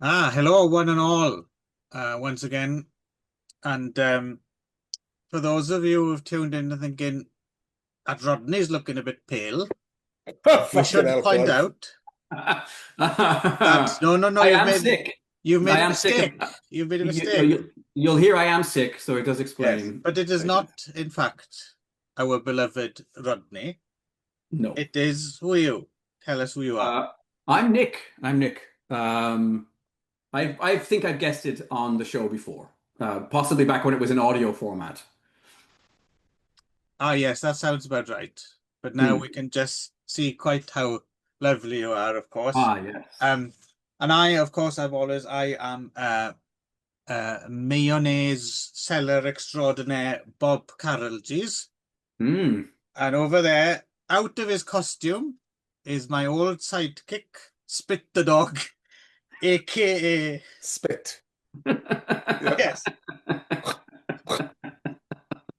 Hello, one and all, once again. And for those of you who've tuned in and thinking that Rodney's looking a bit pale, we Fucking should hell, point Clive. out that no, I am sick. you've made I a am sick of. mistake. You've made a You, no, mistake. you'll hear I am sick, so it does Yes, explain. but it is not, in fact, our beloved Rodney. No. It is who are you? Tell us who you are. Uh, I'm Nick. I'm Nick. I think I've guessed it on the show before, possibly back when it was in audio format. Yes, that sounds about right. But now Hmm. we can just see quite how lovely you are, of course. Yes. And of course, I am mayonnaise seller extraordinaire Bob Carrollgees. Hmm. And over there, out of his costume, is my old sidekick, Spit the dog, aka Spit. Yeah. yes,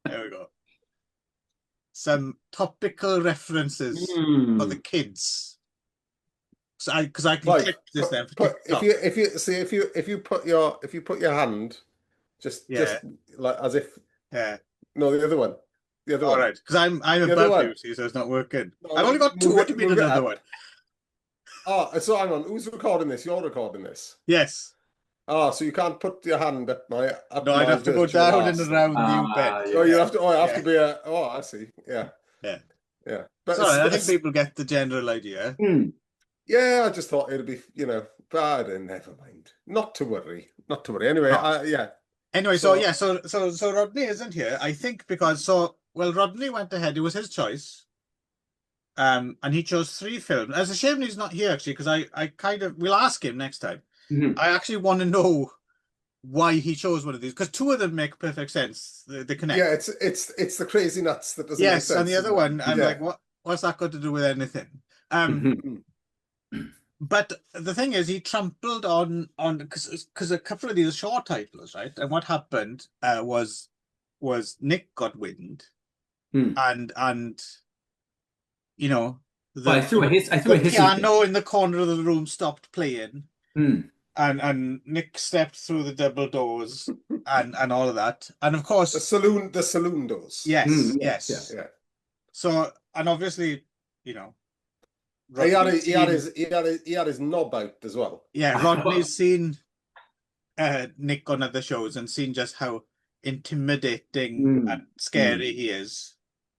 there we go. Some topical references for the Hmm. kids. So because I can Like, clip this then for put TikTok. if you put your hand Yeah, just like as if yeah. no, the other one. The other All one. right, because I'm The other above one. you, see, so it's not working. I've No, only got two. What do you mean move it another up. one? Oh, so hang on. Who's recording this? You're recording this. Yes. So you can't put your hand up No, I'd my have to go virtual down and arse then. around you, Ben. Oh, you Yeah, have to. Oh, I have yeah, to be a. Oh, I see. Yeah, yeah. yeah. It's But all right. I think people get the general idea. Hmm. yeah, I just thought it'd be, but never mind. Not to worry. Not to worry. Anyway, Not. yeah. Anyway, so So yeah, so Rodney isn't here. I think because Rodney went ahead. It was his choice. And he chose three films. It's a shame he's not here actually, because I kind of we'll ask him next time. Mhm. I actually want to know why he chose one of these because two of them make perfect sense. They connect. yeah, it's the crazy nuts that doesn't make Yes, and the sense, other isn't it? one, I'm Yeah. like, what's that got to do with anything? Um, Mhm. Mm. but the thing is, he trampled on because a couple of these are short titles, right? And what happened was Nick got wind, Hmm. and you know Well, the I threw the a hissy fit. piano in the corner of the room stopped playing, Hmm. and Nick stepped through the double doors and all of that, and of course, The saloon doors. yes, Hmm. Yes. yes. Yes. Yeah. So and obviously, you know, He had Rodney's his, he had seen. his he had his, he had his knob out as well. Yeah, Rodney's seen Nick on other shows and seen just how intimidating Hmm. and Hmm. scary he is.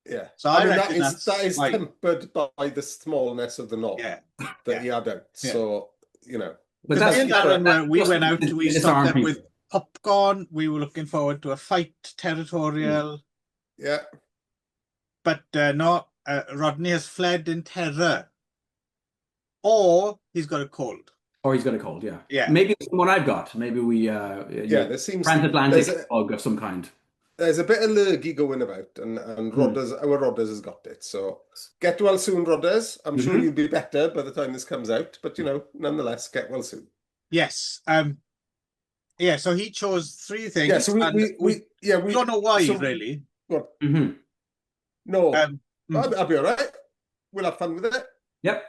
Yeah. So I I mean reckon that that's is why. tempered by the smallness of the knob Yeah, that yeah, he had out. yeah. So, you know. But Because me that's and that, Darren that's we just went out, we to stocked disarm up with people. popcorn. We were looking forward to a fight, Hmm. territorial. Yeah. But no, Rodney has fled in terror, or he's got a cold. Or he's got a cold, yeah. Yeah, Maybe it's the one I've got. Maybe Yeah, there seems to transatlantic bug of some kind. there's a bit of lurgy going about, and Hmm. Our Rodders has got it. So get well soon, Rodders. I'm sure Hmm. you'll be better by the time this comes out, but nonetheless, get well soon. yes, yeah. So he chose three Yeah, things, so and we don't know why so really. what? Hmm. No, Um, I'll be all right. We'll have fun with it. Yep.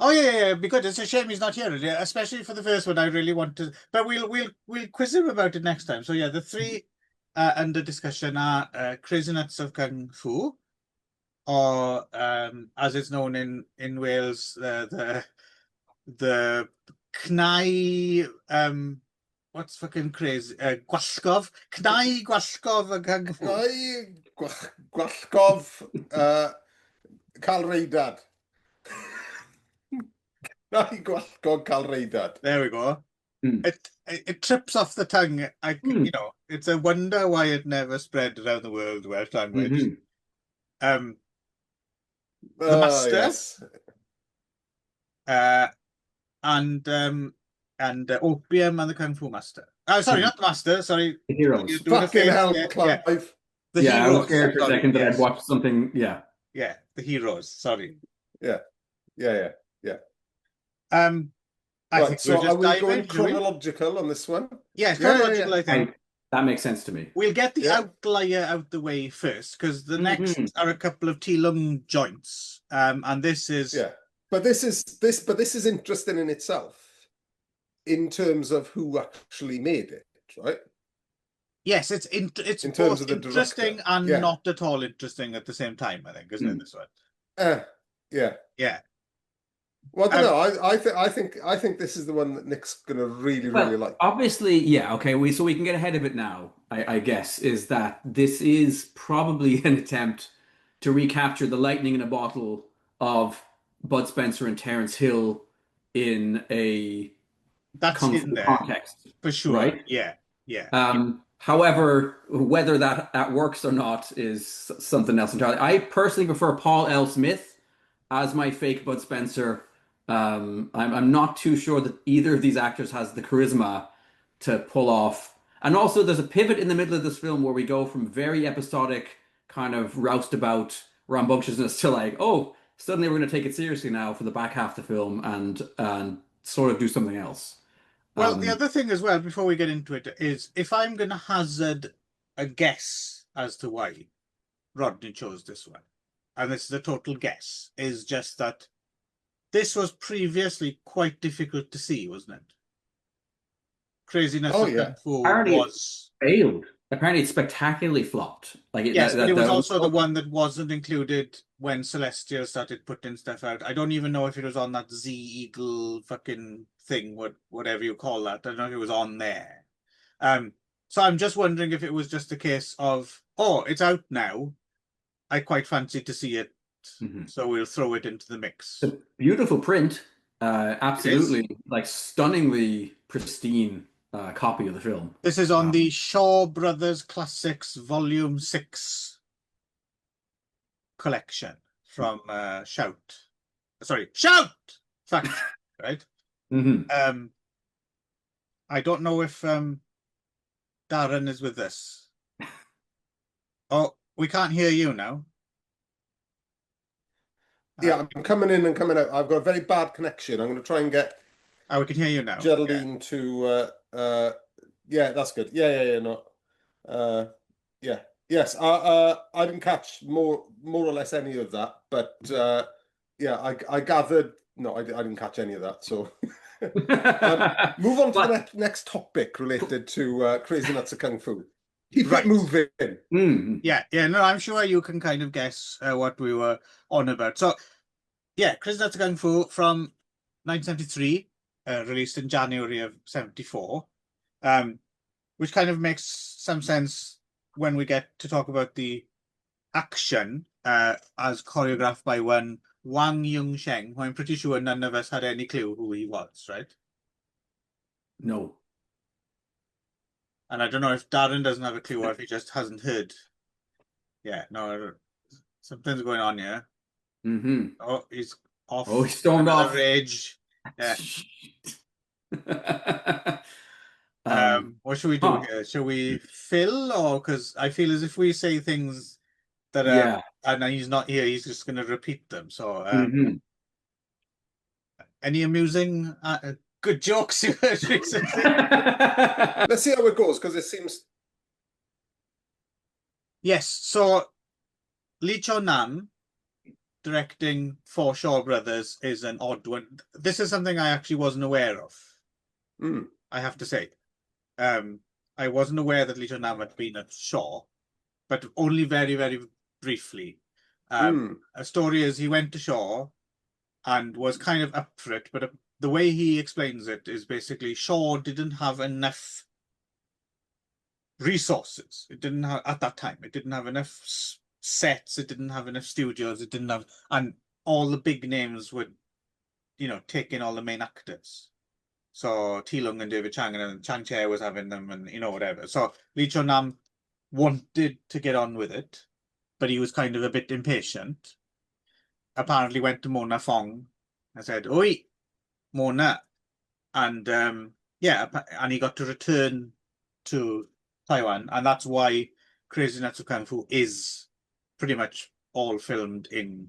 Oh yeah, because it's a shame he's not here, especially for the first one. I really want to, but we'll quiz him about it next time. So yeah, the three under discussion are Crazy Nuts of Kung Fu, or as it's known in Wales, the Cnau what's fucking crazy? Gwasgov, Cnau Gwasgov of Kung Fu. Ai, Gwallgof, Carl Reidad. Ai, Gwallgof, Carl Reidad. There we go. Hmm. It trips off the tongue. Hmm. It's a wonder why it never spread around the world, Welsh language. Hmm. Um, the Master, Yes. uh, and Opium and the Kung Fu Master. Oh, sorry, Hmm. not the Master. Sorry, The you're heroes. doing a Fucking face. hell, Yeah, yeah. Clive. The Yeah, I was heroes. scared for a Sorry, second that I'd yes. watched something. Yeah. Yeah, the heroes. Sorry. Yeah, yeah, yeah. I think Right, we'll so are just we dive going in, shall we? chronological on this one? Yeah, it's Yeah, chronological, I think. That makes sense to me. We'll get the Yeah. outlier out the way first, because the next Mhm. are a couple of T-lung joints. And this is Yeah. But this is interesting in itself in terms of who actually made it, right? Yes, it's In terms both of the interesting director. and Yeah. not at all interesting at the same time, I think, isn't it, this one? Yeah. Yeah. Well, I don't know. I think this is the one that Nick's gonna really Well, like. obviously, yeah, okay. So we can get ahead of it now, I guess, is that this is probably an attempt to recapture the lightning in a bottle of Bud Spencer and Terence Hill in a That's kung in fu there context, for sure. right? Yeah. Yeah. However, whether that works or not is something else entirely. I personally prefer Paul L. Smith as my fake Bud Spencer. I'm not too sure that either of these actors has the charisma to pull off. And also, there's a pivot in the middle of this film where we go from very episodic, kind of roustabout rambunctiousness to like, oh, suddenly we're going to take it seriously now for the back half of the film and sort of do something else. Well, the other thing as well, before we get into it, is if I'm going to hazard a guess as to why Rodney chose this one, and this is a total guess, is just that this was previously quite difficult to see, wasn't it? Craziness Oh, of yeah. Kung Fu Apparently was... failed. Apparently, it spectacularly flopped. Like Yes, but it was also the one that wasn't included when Celestia started putting stuff out. I don't even know if it was on that Z Eagle fucking thing, whatever you call that. I don't know if it was on there. So I'm just wondering if it was just a case of, oh, it's out now. I quite fancy to see it, so we'll throw it into the mix. It's a beautiful print. Absolutely, like stunningly pristine copy of the film. This is on the Shaw Brothers Classics Volume 6 collection from Shout. Sorry, Shout! Factory, right? I don't know if Darren is with us. Oh, we can't hear you now. Yeah, I'm coming in and coming out. I've got a very bad connection. I'm going to try and get we can hear you now. Geraldine to yeah, that's good. Yeah, no. Yeah. Yes, I didn't catch more or less any of that, but yeah, I gathered no, I didn't catch any of that. So move on to the next topic related to Crazy Nuts of Kung Fu. Keep it moving. Yeah, no, I'm sure you can kind of guess what we were on about. So, yeah, Crazy Nuts of Kung Fu from 1973, released in January of 74, which kind of makes some sense when we get to talk about the action as choreographed by one Wang Yongsheng, who I'm pretty sure none of us had any clue who he was, right? No. And I don't know if Darren doesn't have a clue or if he just hasn't heard. Yeah, no, something's going on here. Oh, he's off. Oh, he stormed off. Rage. Yeah. What should we do here? Shall we fill, or because I feel as if we say things that and he's not here, he's just going to repeat them. So, any amusing, good jokes you heard recently? Let's see how it goes, because it seems. Yes. So, Lee Cho-nam directing for Shaw Brothers is an odd one. This is something I actually wasn't aware of. I have to say. I wasn't aware that Lee Cho-nam had been at Shaw, but only very, very briefly. A story is he went to Shaw and was kind of up for it, but the way he explains it is basically Shaw didn't have enough resources. It didn't have, at that time, it didn't have enough sets, it didn't have enough studios, it didn't have, and all the big names would, take in all the main actors. So T-Lung and David Chang, and Chang Che was having them, and whatever. So Lee Cho-nam wanted to get on with it, but he was kind of a bit impatient. Apparently went to Mona Fong and said, "Oi, Mona," and and he got to return to Taiwan, and that's why Crazy Nuts of Kung Fu is pretty much all filmed in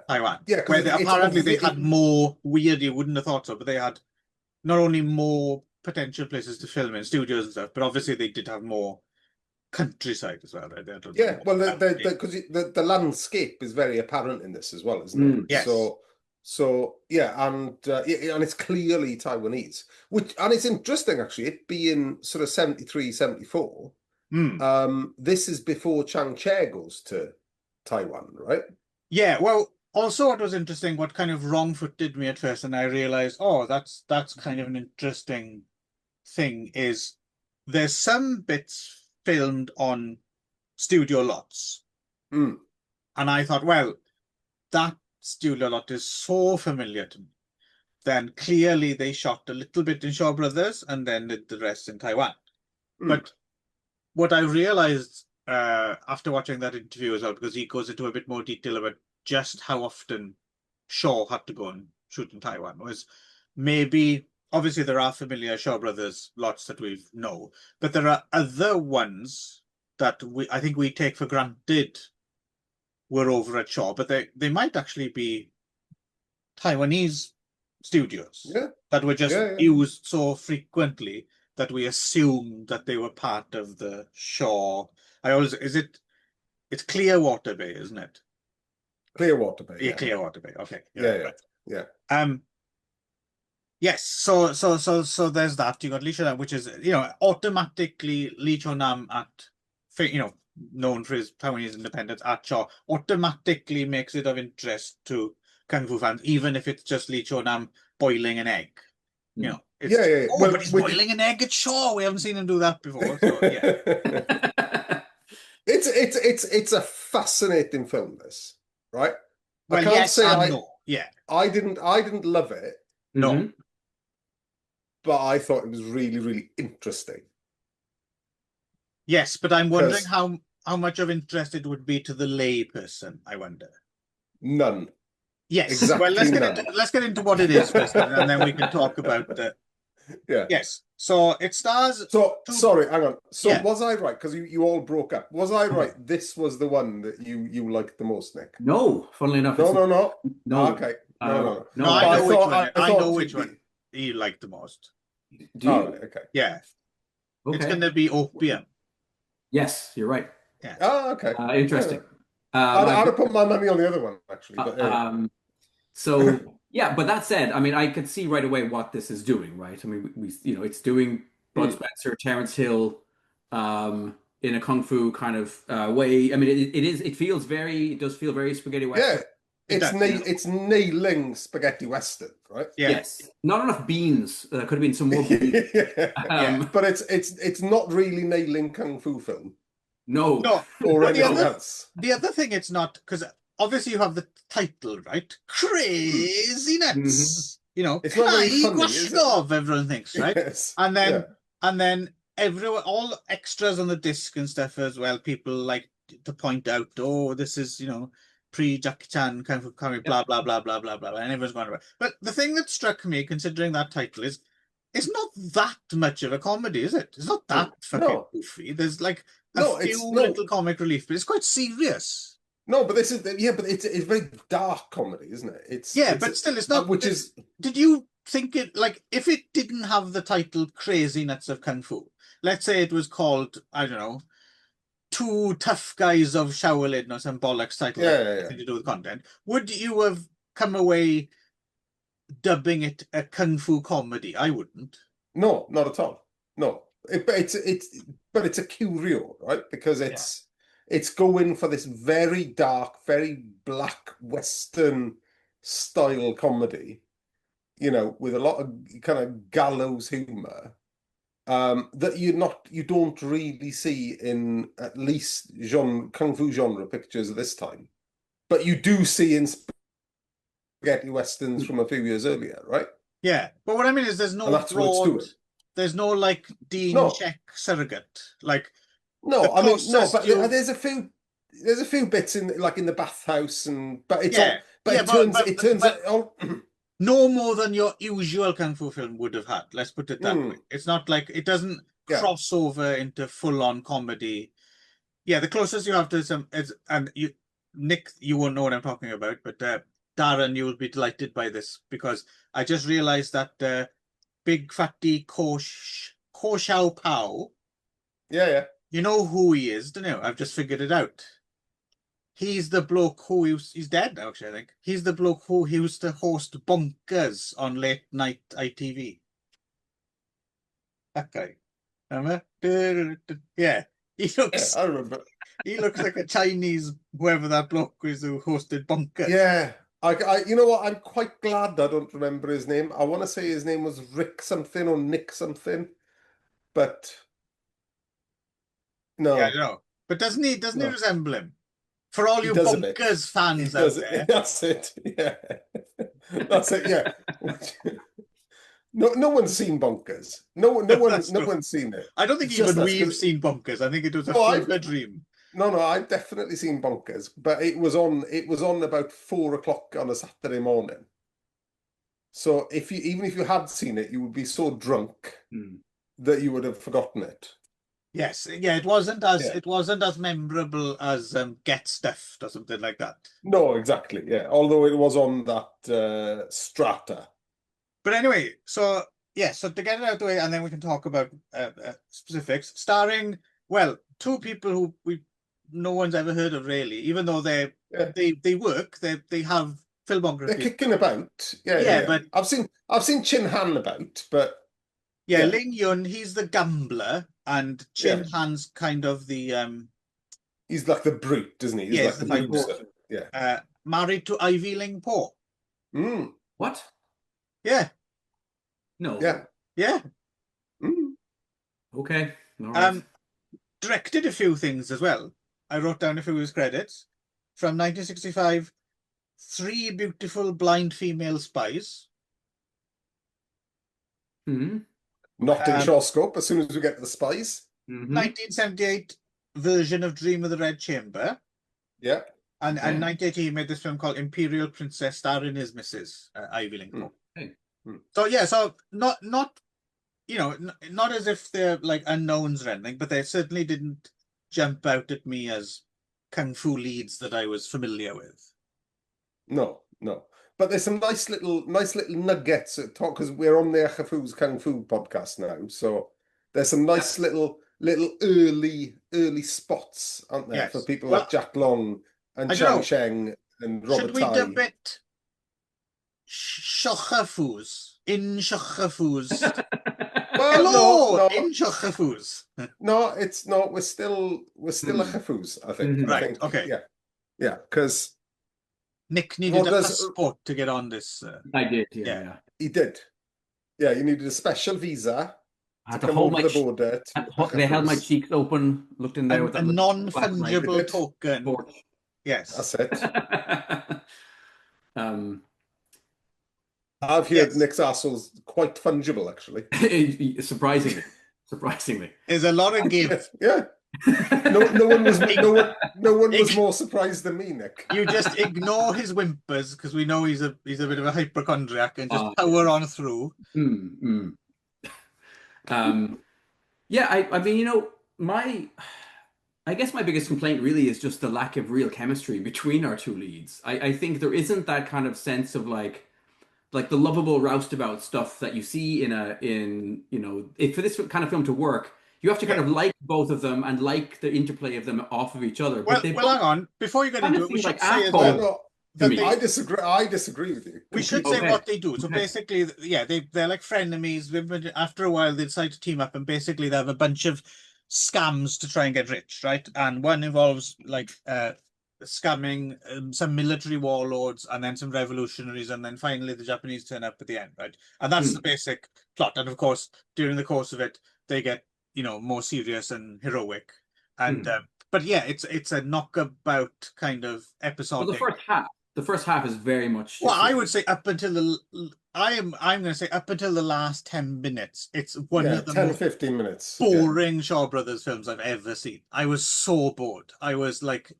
Taiwan. Yeah, where apparently they had more weird. You wouldn't have thought so, but they had not only more potential places to film in, studios and stuff, but obviously they did have more countryside as well, right? Yeah, well, because the landscape is very apparent in this as well, isn't it? Yes. So So yeah, and it's clearly Taiwanese, and it's interesting actually, it being sort of 73, 74. This is before Chiang Kai goes to Taiwan, right? Yeah, well, also what was interesting, what kind of wrong-footed me at first, and I realized, oh, that's kind of an interesting thing, is there's some bits filmed on studio lots. Mm. And I thought, well, that studio lot is so familiar to me. Then clearly they shot a little bit in Shaw Brothers and then did the rest in Taiwan. But what I realized after watching that interview as well, because he goes into a bit more detail about just how often Shaw had to go and shoot in Taiwan, was maybe, obviously there are familiar Shaw Brothers lots that we know, but there are other ones that I think we take for granted were over at Shaw, but they might actually be Taiwanese studios that were just used so frequently that we assumed that they were part of the Shaw. It's Clearwater Bay, isn't it? Clearwater Bay. Yeah, Clearwater Bay. Okay. Yeah. Yes. So there's that. You got Lee Chonam, which is automatically Lee Chonam at known for his Taiwanese independence at Shaw, automatically makes it of interest to Kung Fu fans, even if it's just Lee Chonam boiling an egg. Yeah. But he's boiling an egg at Shaw. We haven't seen him do that before. So yeah. It's a fascinating film, this, right? Well, I can't yes say and no. Yeah. I didn't love it. No. But I thought it was really, really interesting. Yes, but I'm wondering how much of interest it would be to the lay person, I wonder. None. Yes. Exactly. Well, let's get into what it is first, and then we can talk about the. Yeah. Yes. So it stars. Sorry, hang on. So was I right? Because you all broke up. Was I right? This was the one that you liked the most, Nick? No, funnily enough. No. Okay. No. I know which one you liked the most. Do you? Okay. Yeah. Okay. It's going to be Opium. Yes, you're right. Yeah. Oh, okay. Interesting. I'd have put my money on the other one, actually. But, So yeah, but that said, I mean, I could see right away what this is doing, right? I mean, we it's doing Bud Spencer, Terence Hill, in a kung fu kind of way. I mean, it does feel very spaghetti western. Yeah. It's nailing spaghetti western, right? Yeah. Yes, not enough beans. There could have been some more beans. But it's not really nailing kung fu film. No. Or anything else. The other thing, it's not, because obviously you have the title, right? Crazy Nuts. It's not very funny, is it? Everyone thinks, right? Yes. And then everyone, all extras on the disc and stuff as well. People like to point out, oh, this is pre-Jackie Chan kind of coming, blah blah blah blah blah blah, and everyone's going about. But the thing that struck me, considering that title, is it's not that much of a comedy, is it? It's not that fucking goofy. There's like a few little comic relief, but it's quite serious. No, but this is but it's very dark comedy, isn't it? But still, it's not. Did you think it, like, if it didn't have the title Crazy Nuts of Kung Fu? Let's say it was called, I don't know, Two Tough Guys of Shaolin or some bollocks title, nothing to do with content. Would you have come away dubbing it a kung fu comedy? I wouldn't. No, not at all. No, but it's a curio, right? Because it's going for this very dark, very black Western style comedy, with a lot of kind of gallows humor. That you don't really see in at least kung fu genre pictures of this time, but you do see in spaghetti westerns from a few years earlier, right? Yeah, but what I mean is there's no there's no like Dean Check surrogate, like but there's a few bits in the bathhouse but it turns out. No more than your usual kung fu film would have had. Let's put it that way. It's not like it doesn't cross over into full-on comedy. Yeah, the closest you have to Nick, you won't know what I'm talking about, but Darren, you will be delighted by this, because I just realized that big fatty Ko Xiao Pao. Yeah. You know who he is, don't you? I've just figured it out. he's the bloke who he's dead now, actually, I think. He's the bloke who used to host Bonkers on late night ITV. That guy. Remember? Yeah. He Yeah, looks I remember. he looks like a Chinese whoever that bloke is who hosted Bonkers. Yeah, you know what? I'm quite glad I don't remember his name. I want to say his name was Rick something or Nick something, but Yeah, I no, know. But doesn't he no, resemble him? For all he you does a bit. Bonkers He fans out does there. it. That's it. Yeah, that's it. Yeah. No one's seen Bonkers. No That's true. one's seen it. I don't think It's just even us, we've 'cause- seen Bonkers. I think it was a No, fever dream. No, I've definitely seen Bonkers, but it was on about 4 o'clock on a Saturday morning. So even if you had seen it, you would be so drunk that you would have forgotten it. Yes, yeah, it wasn't as Yeah. memorable as Get Stuffed or something like that. No, exactly. Yeah, although it was on that strata. But anyway, so yeah, so to get it out of the way, and then we can talk about specifics. Starring, well, two people who no one's ever heard of really, even though they work, they have filmography. They're kicking about. Yeah, Yeah, yeah. but I've seen Chin Han about, but yeah, yeah. Ling Yun, he's the gambler, and Chin Han's kind of the he's like the brute, isn't he? He's yes, like the the brute. Yeah. Married to Ivy Ling Po. Mm. What? Yeah. No. Yeah. Yeah. Mm. Okay. All right. Directed a few things as well. I wrote down a few of his credits. From 1965, Three Beautiful Blind Female Spies. Not in short scope as soon as we get to the spies. 1978 version of Dream of the Red Chamber. Yeah. And 1980 he made this film called Imperial Princess, starring his missus, Ivy Ling Po. So yeah, so not you know, not as if they're like unknowns or anything, but they certainly didn't jump out at me as kung fu leads that I was familiar with. No. But there's some nice little nuggets at talk, because we're on the Ychyfus Kung Fu podcast now. So there's some nice little early spots, aren't there, for people like Jack Long and Chang Sheng and Robert Should we Tai. dub it Ychyfus? In Ychyfus. Well, no. In Ychyfus. No, it's not. We're still Ychyfus, I think. Right. I think, okay. Yeah. Because Nick needed a passport to get on this. I did. Yeah. He did. Yeah, you needed a special visa I had to to come hold over my the border. They held my cheeks open, looked in there with a non-fungible token. Yes, that's it. I've heard Nick's arsehole's quite fungible, actually. Surprisingly, there's a lot of give. Yeah. No one was more surprised than me, Nick. You just ignore his whimpers because we know he's a bit of a hypochondriac and just power on through. Yeah, I mean, you know, I guess my biggest complaint really is just the lack of real chemistry between our two leads. I think there isn't that kind of sense of like the lovable roustabout stuff that you see in you know, for this kind of film to work, you have to kind of like both of them and like the interplay of them off of each other. Well, hang on. Before you get into it, we should say as well. I disagree with you. We should say what they do. So basically, yeah, they're like frenemies. After a while, they decide to team up, and basically they have a bunch of scams to try and get rich, right? And one involves like scamming some military warlords and then some revolutionaries, and then finally the Japanese turn up at the end, right? And that's the basic plot. And of course, during the course of it, they get, you know, more serious and heroic. And but yeah, it's a knockabout kind of episode. Well, the first half is very much. Well, I would say up until I'm going to say up until the last 10 minutes, it's one of the 15 minutes boring Shaw Brothers films I've ever seen. I was so bored. I was like,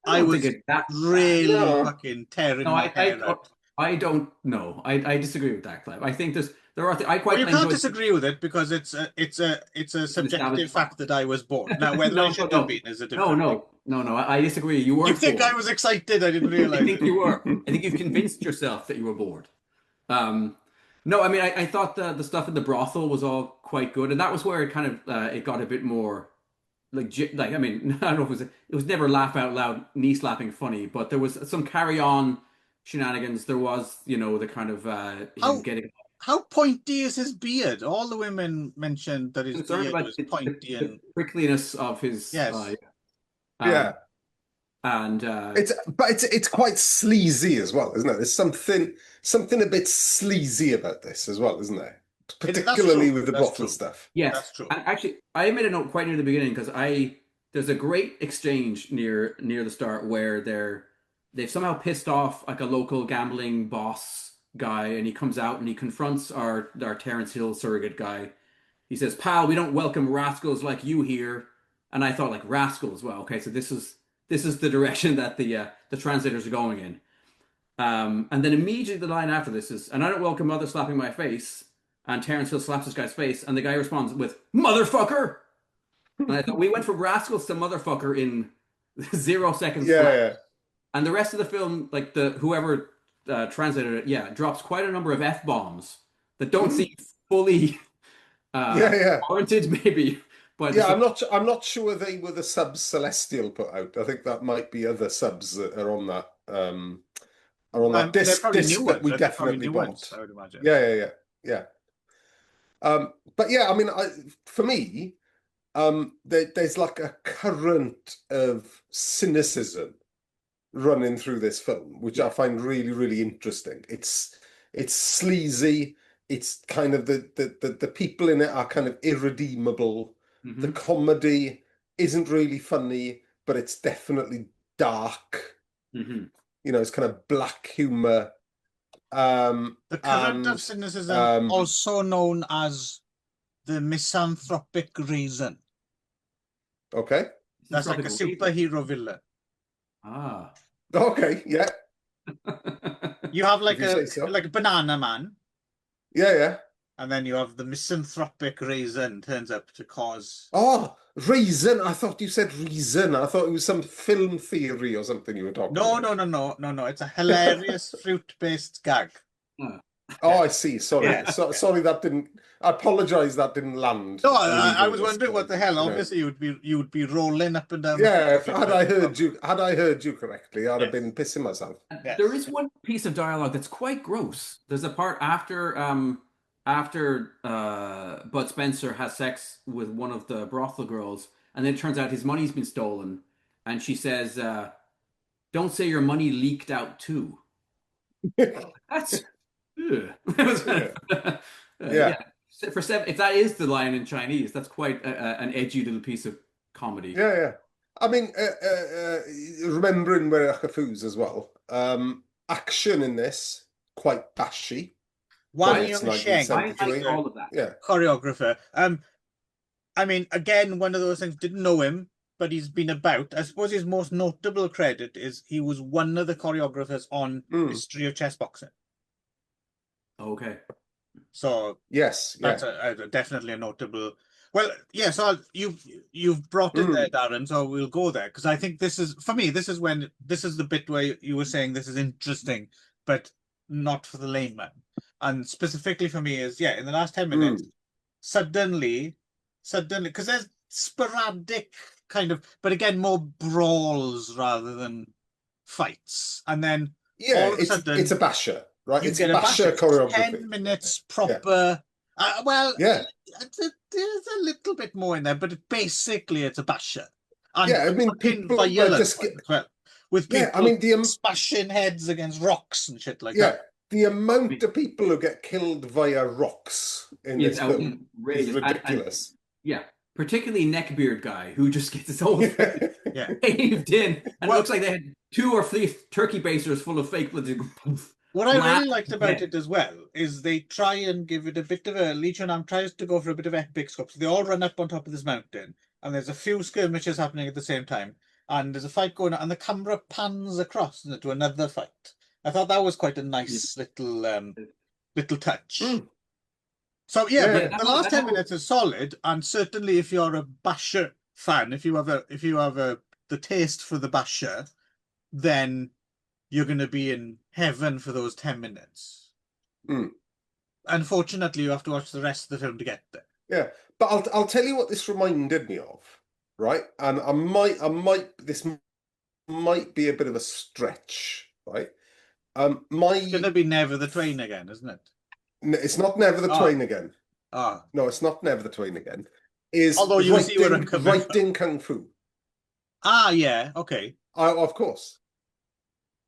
I was really fucking tearing my hair out. I don't know. I disagree with that, Clive. I think there are. You can't disagree with it because it's a subjective fact that I was bored. Now, whether I should have been is a different thing. No. I disagree. You were. You think I was excited? I didn't realize. I think you were. I think you've convinced yourself that you were bored. No, I mean, I thought the stuff in the brothel was all quite good, and that was where it kind of it got a bit more like I mean, I don't know if it was never laugh out loud, knee slapping funny, but there was some carry on shenanigans. There was, the kind of him How getting how pointy is his beard? All the women mentioned that his concerned beard about was the, pointy the and prickliness of his yes. Yeah. um and It's quite sleazy as well, isn't it? There's something a bit sleazy about this as well, isn't there? That's Particularly true. with the That's brothel true. stuff. yes, That's true. and actually I made a note quite near the beginning because I there's a great exchange near the start where they've somehow pissed off like a local gambling boss guy, and he comes out and he confronts our Terrence Hill surrogate guy. He says, "Pal, we don't welcome rascals like you here." And I thought, like, rascals. Well, okay, so this is the direction that the translators are going in. And then immediately the line after this is, "And I don't welcome mother slapping my face." And Terrence Hill slaps this guy's face, and the guy responds with "motherfucker." And I thought we went from rascals to motherfucker in 0 seconds flat. Yeah, And the rest of the film, like the whoever translated it, yeah, drops quite a number of f bombs that don't seem fully yeah. warranted, maybe. But Yeah, I'm not sure they were the subs Celestial put out. I think that might be other subs that are on that They're disc probably new that ones. we They're probably definitely new bought. ones, I would imagine. Yeah. But yeah, I mean, for me, there's like a current of cynicism running through this film, which I find really, really interesting. It's sleazy. It's kind of the people in it are kind of irredeemable. The Mhm. comedy isn't really funny, but it's definitely dark. Mhm. It's kind of black humor. The current of And cynicism, also known as the misanthropic reason. okay. That's like a superhero villain. Ah. Okay, yeah. You have like If you say so. like a banana man, Yeah. and then you have the misanthropic reason turns up to cause. Oh, reason. I thought you said reason. I thought it was some film theory or something you were talking No, about. no. It's a hilarious fruit-based gag. Ah. Oh, I see. Sorry. Yeah. Sorry, that didn't. I apologize that didn't land. No, with I either was of us, wondering what the but, hell. Obviously, you would be rolling up and down. Yeah, The had I heard you correctly, I'd have Yes. been pissing myself. Yes. There is one piece of dialogue that's quite gross. There's a part after Bud Spencer has sex with one of the brothel girls, and then it turns out his money's been stolen, and she says, "Don't say your money leaked out too." That's ugh. Yeah. For seven, if that is the line in Chinese, that's quite an edgy little piece of comedy. Yeah. I mean, remembering we're Ychyfus as well. Action in this quite bashy. Wang It's Yung Sheng, 1973. All of that. Yeah. choreographer. I mean, again, one of those things. Didn't know him, but he's been about. I suppose his most notable credit is he was one of the choreographers on History of Chess Boxing. Okay. So Yes. that's definitely a notable. Well, yeah. So you've brought it there, Darren. So we'll go there because I think this is for me. This is the bit where you were saying this is interesting, but not for the layman. And specifically for me is in the last 10 minutes, suddenly, because there's sporadic kind of, but again more brawls rather than fights, and then all of a sudden it's a basher, right? you It's get a basher choreography. 10 minutes proper. Well, Yeah. There's a little bit more in there, but basically it's a basher. And Yeah, I mean, people are just with people I mean, smashing heads against rocks and shit like yeah, that. the amount of people who get killed via rocks in this film is ridiculous. Yeah, particularly neckbeard guy who just gets his whole face paved in, and it looks like they had 2 or 3 turkey basers full of fake blood. What I really liked about it as well is they try and give it a bit of a Lee Chun-nam tries to go for a bit of epic scope. So they all run up on top of this mountain, and there's a few skirmishes happening at the same time, and there's a fight going on, and the camera pans across to another fight. I thought that was quite a nice little touch. So but the last 10 minutes is solid, and certainly if you're a basher fan, if you have the taste for the basher, then you're going to be in heaven for those 10 minutes. Unfortunately, you have to watch the rest of the film to get there. Yeah, but I'll tell you what this reminded me of, right? And this might be a bit of a stretch, right? It's going to be Never the Twain again, isn't it? It's not Never the Oh. Twain again. Oh. No, it's not Never the Twain again. Is Although you see where I'm coming from. writing kung fu. Ah, yeah, okay. Of course.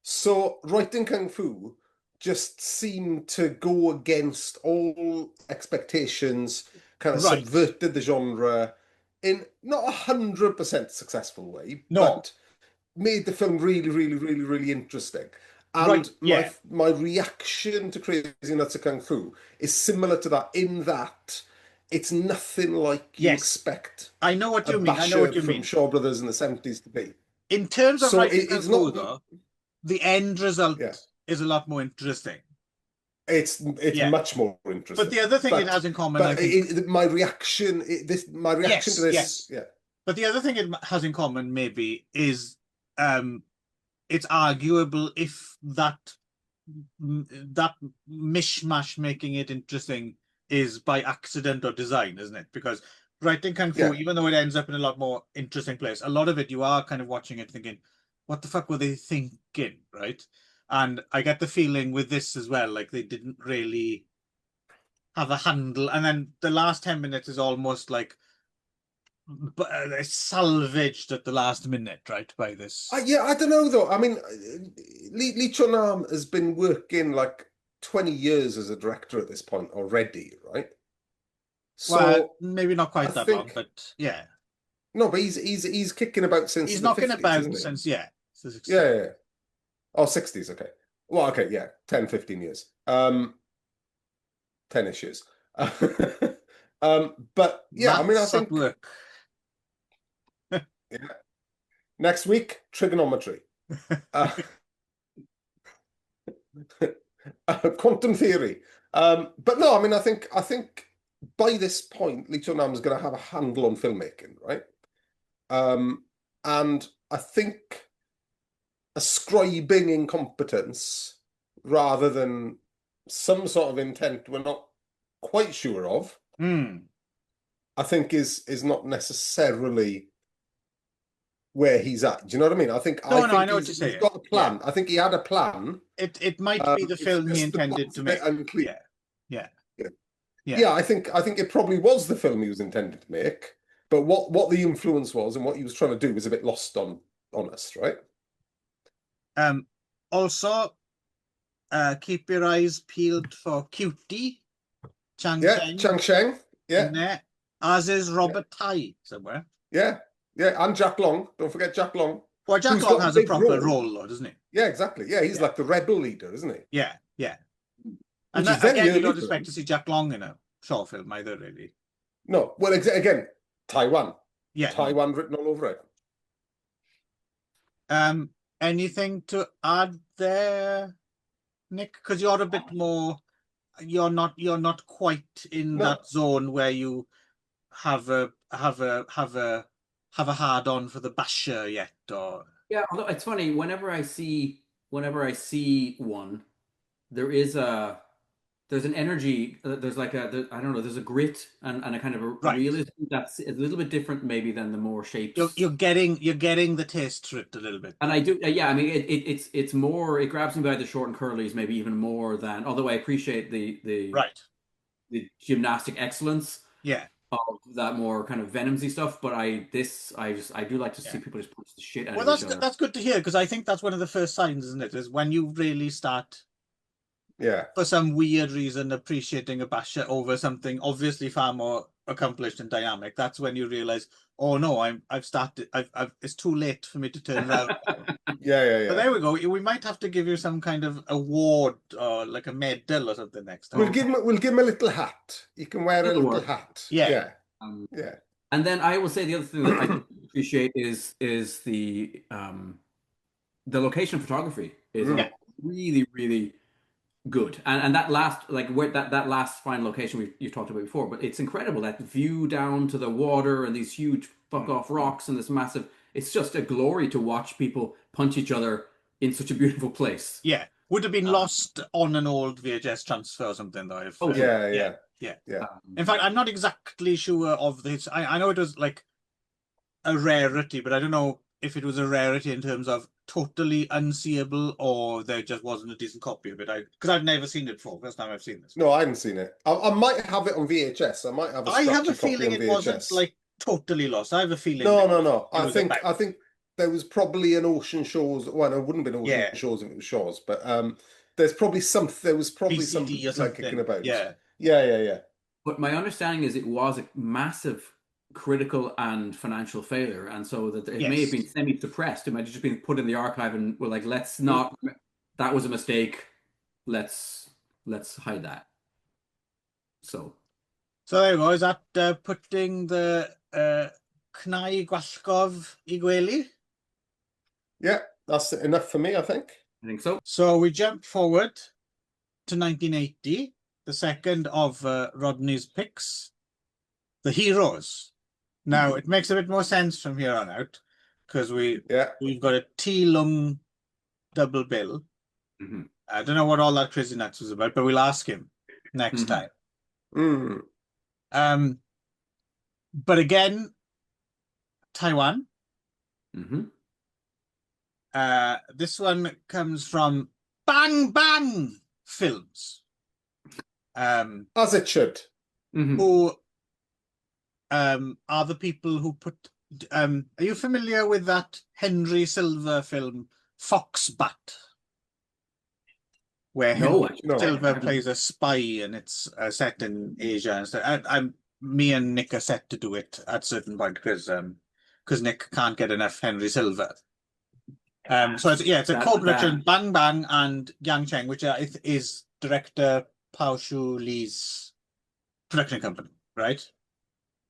So writing kung fu just seemed to go against all expectations, kind of Right. subverted the genre in not 100% successful way, No. but made the film really, really, really, really interesting. And Right, yeah. my reaction to Crazy Nuts of Kung Fu is similar to that, in that it's nothing like you Yes. expect I know what you a mean. I know what you basher from mean. Shaw Brothers in the 70s to be. In terms of So writing Kung it's Fu, not though, the end result Yeah. is a lot more interesting. It's Yeah. much more interesting. But the other thing it has in common, I think, my reaction to this, yes. yeah. But the other thing it has in common, maybe, is it's arguable if that mishmash making it interesting is by accident or design, isn't it? Because writing Kung Fu, Yeah. even though it ends up in a lot more interesting place, a lot of it you are kind of watching it thinking, what the fuck were they thinking, right? And I get the feeling with this as well, like they didn't really have a handle. And then the last 10 minutes is almost like it's salvaged at the last minute, right? By this. Yeah, I don't know though. I mean, Lee Chun-nam has been working like 20 years as a director at this point already, right? So Well, maybe not quite I that think- long, but yeah. no, but he's kicking about since He's the knocking 50s, about isn't he? since, yeah. Since Yeah. Oh, 60s, okay. Well, okay, yeah, 10, 15 years. 10-ish years. But yeah, I mean, I Maths at think work. yeah. Next week, trigonometry. Quantum theory. But no, I mean, I think by this point, Lee Chun-nam is going to have a handle on filmmaking, right? And I think ascribing incompetence rather than some sort of intent we're not quite sure of, I think is not necessarily where he's at. Do you know what I mean? I think I know what you're he's saying. got a plan. I think he had a plan. It might be the It's film he just the intended plan's to a bit make. unclear. Yeah. Yeah, I think it probably was the film he was intended to make, but what the influence was and what he was trying to do was a bit lost on us, right? Also, keep your eyes peeled for Cutie. Chang Yeah, Chang Sheng. Yeah. in there, as is Robert Tai somewhere. Yeah, and Jack Long. Don't forget Jack Long. Well, Jack Who's Long got a has a big proper role. role, though, doesn't he? Yeah, exactly. Yeah, he's Yeah. like the rebel leader, isn't he? Yeah. Which And is very again, you early don't for expect him. to see Jack Long in a short film either, really. No, well, again, Taiwan. Yeah. Taiwan written all over it. Anything to add there, Nick? Because you're a bit more. You're not quite in No. that zone where you have a hard on for the basher yet, or Yeah, although it's funny, whenever I see one, there's an energy, there's like I don't know, there's a grit and a kind of a Right. realism that's a little bit different maybe than the more shapes. you're getting the taste for it a little bit. And I do, yeah. I mean, it's more. It grabs me by the short and curlies, maybe even more than. Although I appreciate the Right. the gymnastic excellence Yeah. of that more kind of Venomsy stuff. But I do like to see people just punch the shit out Well, of each other. that's good to hear, because I think that's one of the first signs, isn't it? Is when you really start, for some weird reason, appreciating a basher over something obviously far more accomplished and dynamic. That's when you realize, oh no, I've started. It's too late for me to turn around. Yeah. But there we go. We might have to give you some kind of award or like a medal or something next time. We'll give him a little hat. You can wear a Little little work. hat. Yeah. Yeah. And then I will say the other thing that I appreciate is the location photography is really, really good. And that last that last fine location you've talked about before, but it's incredible, that view down to the water and these huge fuck off rocks and this massive, it's just a glory to watch people punch each other in such a beautiful place. Yeah. Would have been lost on an old VHS transfer or something, though. If, Yeah. In fact, I'm not exactly sure of this. I know it was like a rarity, but I don't know if it was a rarity in terms of totally unseeable or there just wasn't a decent copy of it. Because I've never seen it before. First time I've seen this. No, I hadn't seen it. I might have it on VHS. I might have a I have a scratchy copy feeling on it wasn't VHS. like totally lost. I have a feeling. No. it was about. I think there was probably an Ocean Shores. Well, it wouldn't have been Ocean Yeah. Shores if it was Shores, but there's probably some. There was probably some VCD or like kicking something. about. Yeah. Yeah. But my understanding is it was a massive critical and financial failure, and so that it may have been Yes. semi-suppressed. It might have just been put in the archive, and we're like, let's not. That was a mistake. Let's hide that. So there you go. Is that putting the Cnau Gwallgof I gwely? Yeah, that's enough for me, I think. I think so. So we jump forward to 1980, the second of Rodney's picks, The Heroes. Now, it makes a bit more sense from here on out, because we've got a T-Lung double bill. Mhm. I don't know what all that crazy nuts was about, but we'll ask him next time. But again, Taiwan. Mm-hmm. This one comes from Bang Bang Films. As it should. Who are the people who put... are you familiar with that Henry Silver film, Foxbat? Where Henry Silver plays a spy and it's set in Asia and stuff. Me and Nick are set to do it at a certain point because Nick can't get enough Henry Silver. So it's a co-production, Bang Bang and Yang Cheng, which is director Pao Shu Lee's production company, right?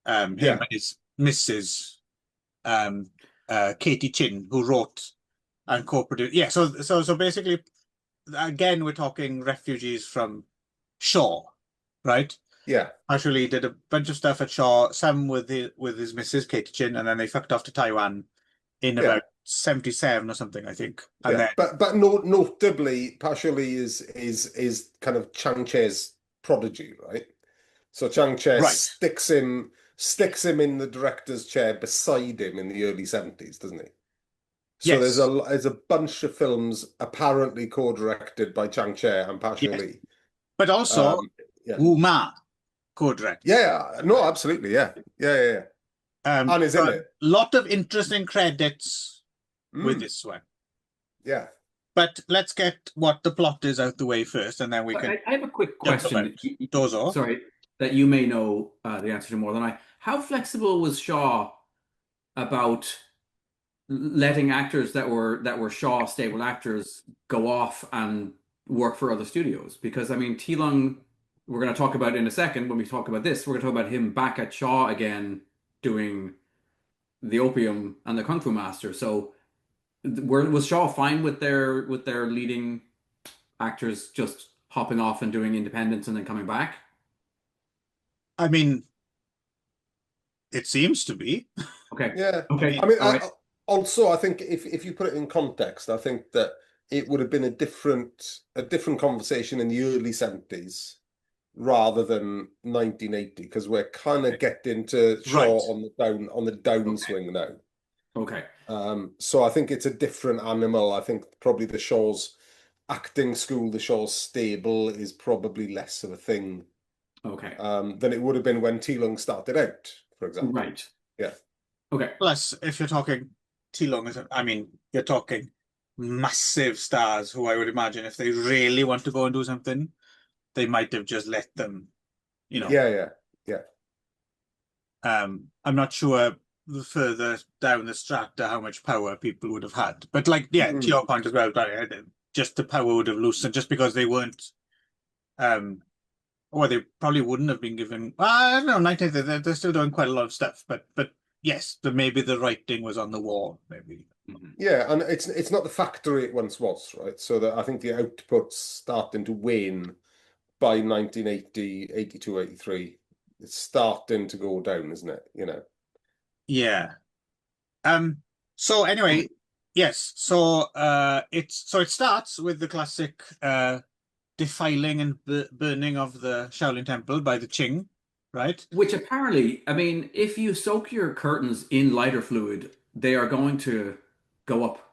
Him and his Mrs. Katie Chin, who wrote and co-produced. Yeah, so basically, again, we're talking refugees from Shaw, right? Yeah. Actually, did a bunch of stuff at Shaw, some with his Mrs. Katie Chin, and then they fucked off to Taiwan in about 77 or something, I think. And then, but notably, partially is kind of Chang Che's prodigy, right? So Chang Che sticks him in the director's chair beside him in the early 70s, doesn't he? So there's a bunch of films apparently co-directed by Chang Che and Pa Shu Lee. But also Wu Ma co-directed. Yeah, no, absolutely, yeah. And is in it. A lot of interesting credits with this one. Yeah. But let's get what the plot is out the way first, and then we can... I have a quick question. Dozo. Sorry, that you may know the answer to more than I. How flexible was Shaw about letting actors that were Shaw stable actors go off and work for other studios? Because I mean, T-Lung, we're going to talk about in a second when we talk about this. We're going to talk about him back at Shaw again doing the Opium and the Kung Fu Master. So was Shaw fine with their leading actors just hopping off and doing independence and then coming back? I mean, it seems to be. Okay. Yeah. Okay. I mean, also, I think if you put it in context, I think that it would have been a different conversation in the early 70s rather than 1980, because we're kind of getting to Shaw on the downswing now. Okay. So I think it's a different animal. I think probably the Shaw's acting school, the Shaw's stable is probably less of a thing. Okay. Than it would have been when T-Lung started out, for example. Right. Yeah. Okay. Plus, if you're talking T-Lung, I mean, you're talking massive stars who I would imagine if they really want to go and do something, they might have just let them, Yeah. I'm not sure the further down the strata how much power people would have had. But to your point as well, just the power would have loosened just because they weren't or they probably wouldn't have been given. I don't know. 19th, they're still doing quite a lot of stuff, but yes, maybe the writing was on the wall. Maybe. Yeah, and it's not the factory it once was, right? So that I think the output's starting to wane by 1980, 82, 83. It's starting to go down, isn't it? Yeah. So anyway, yes. So it starts with the classic defiling and burning of the Shaolin Temple by the Qing. right? Which apparently, I mean, if you soak your curtains in lighter fluid, they are going to go up.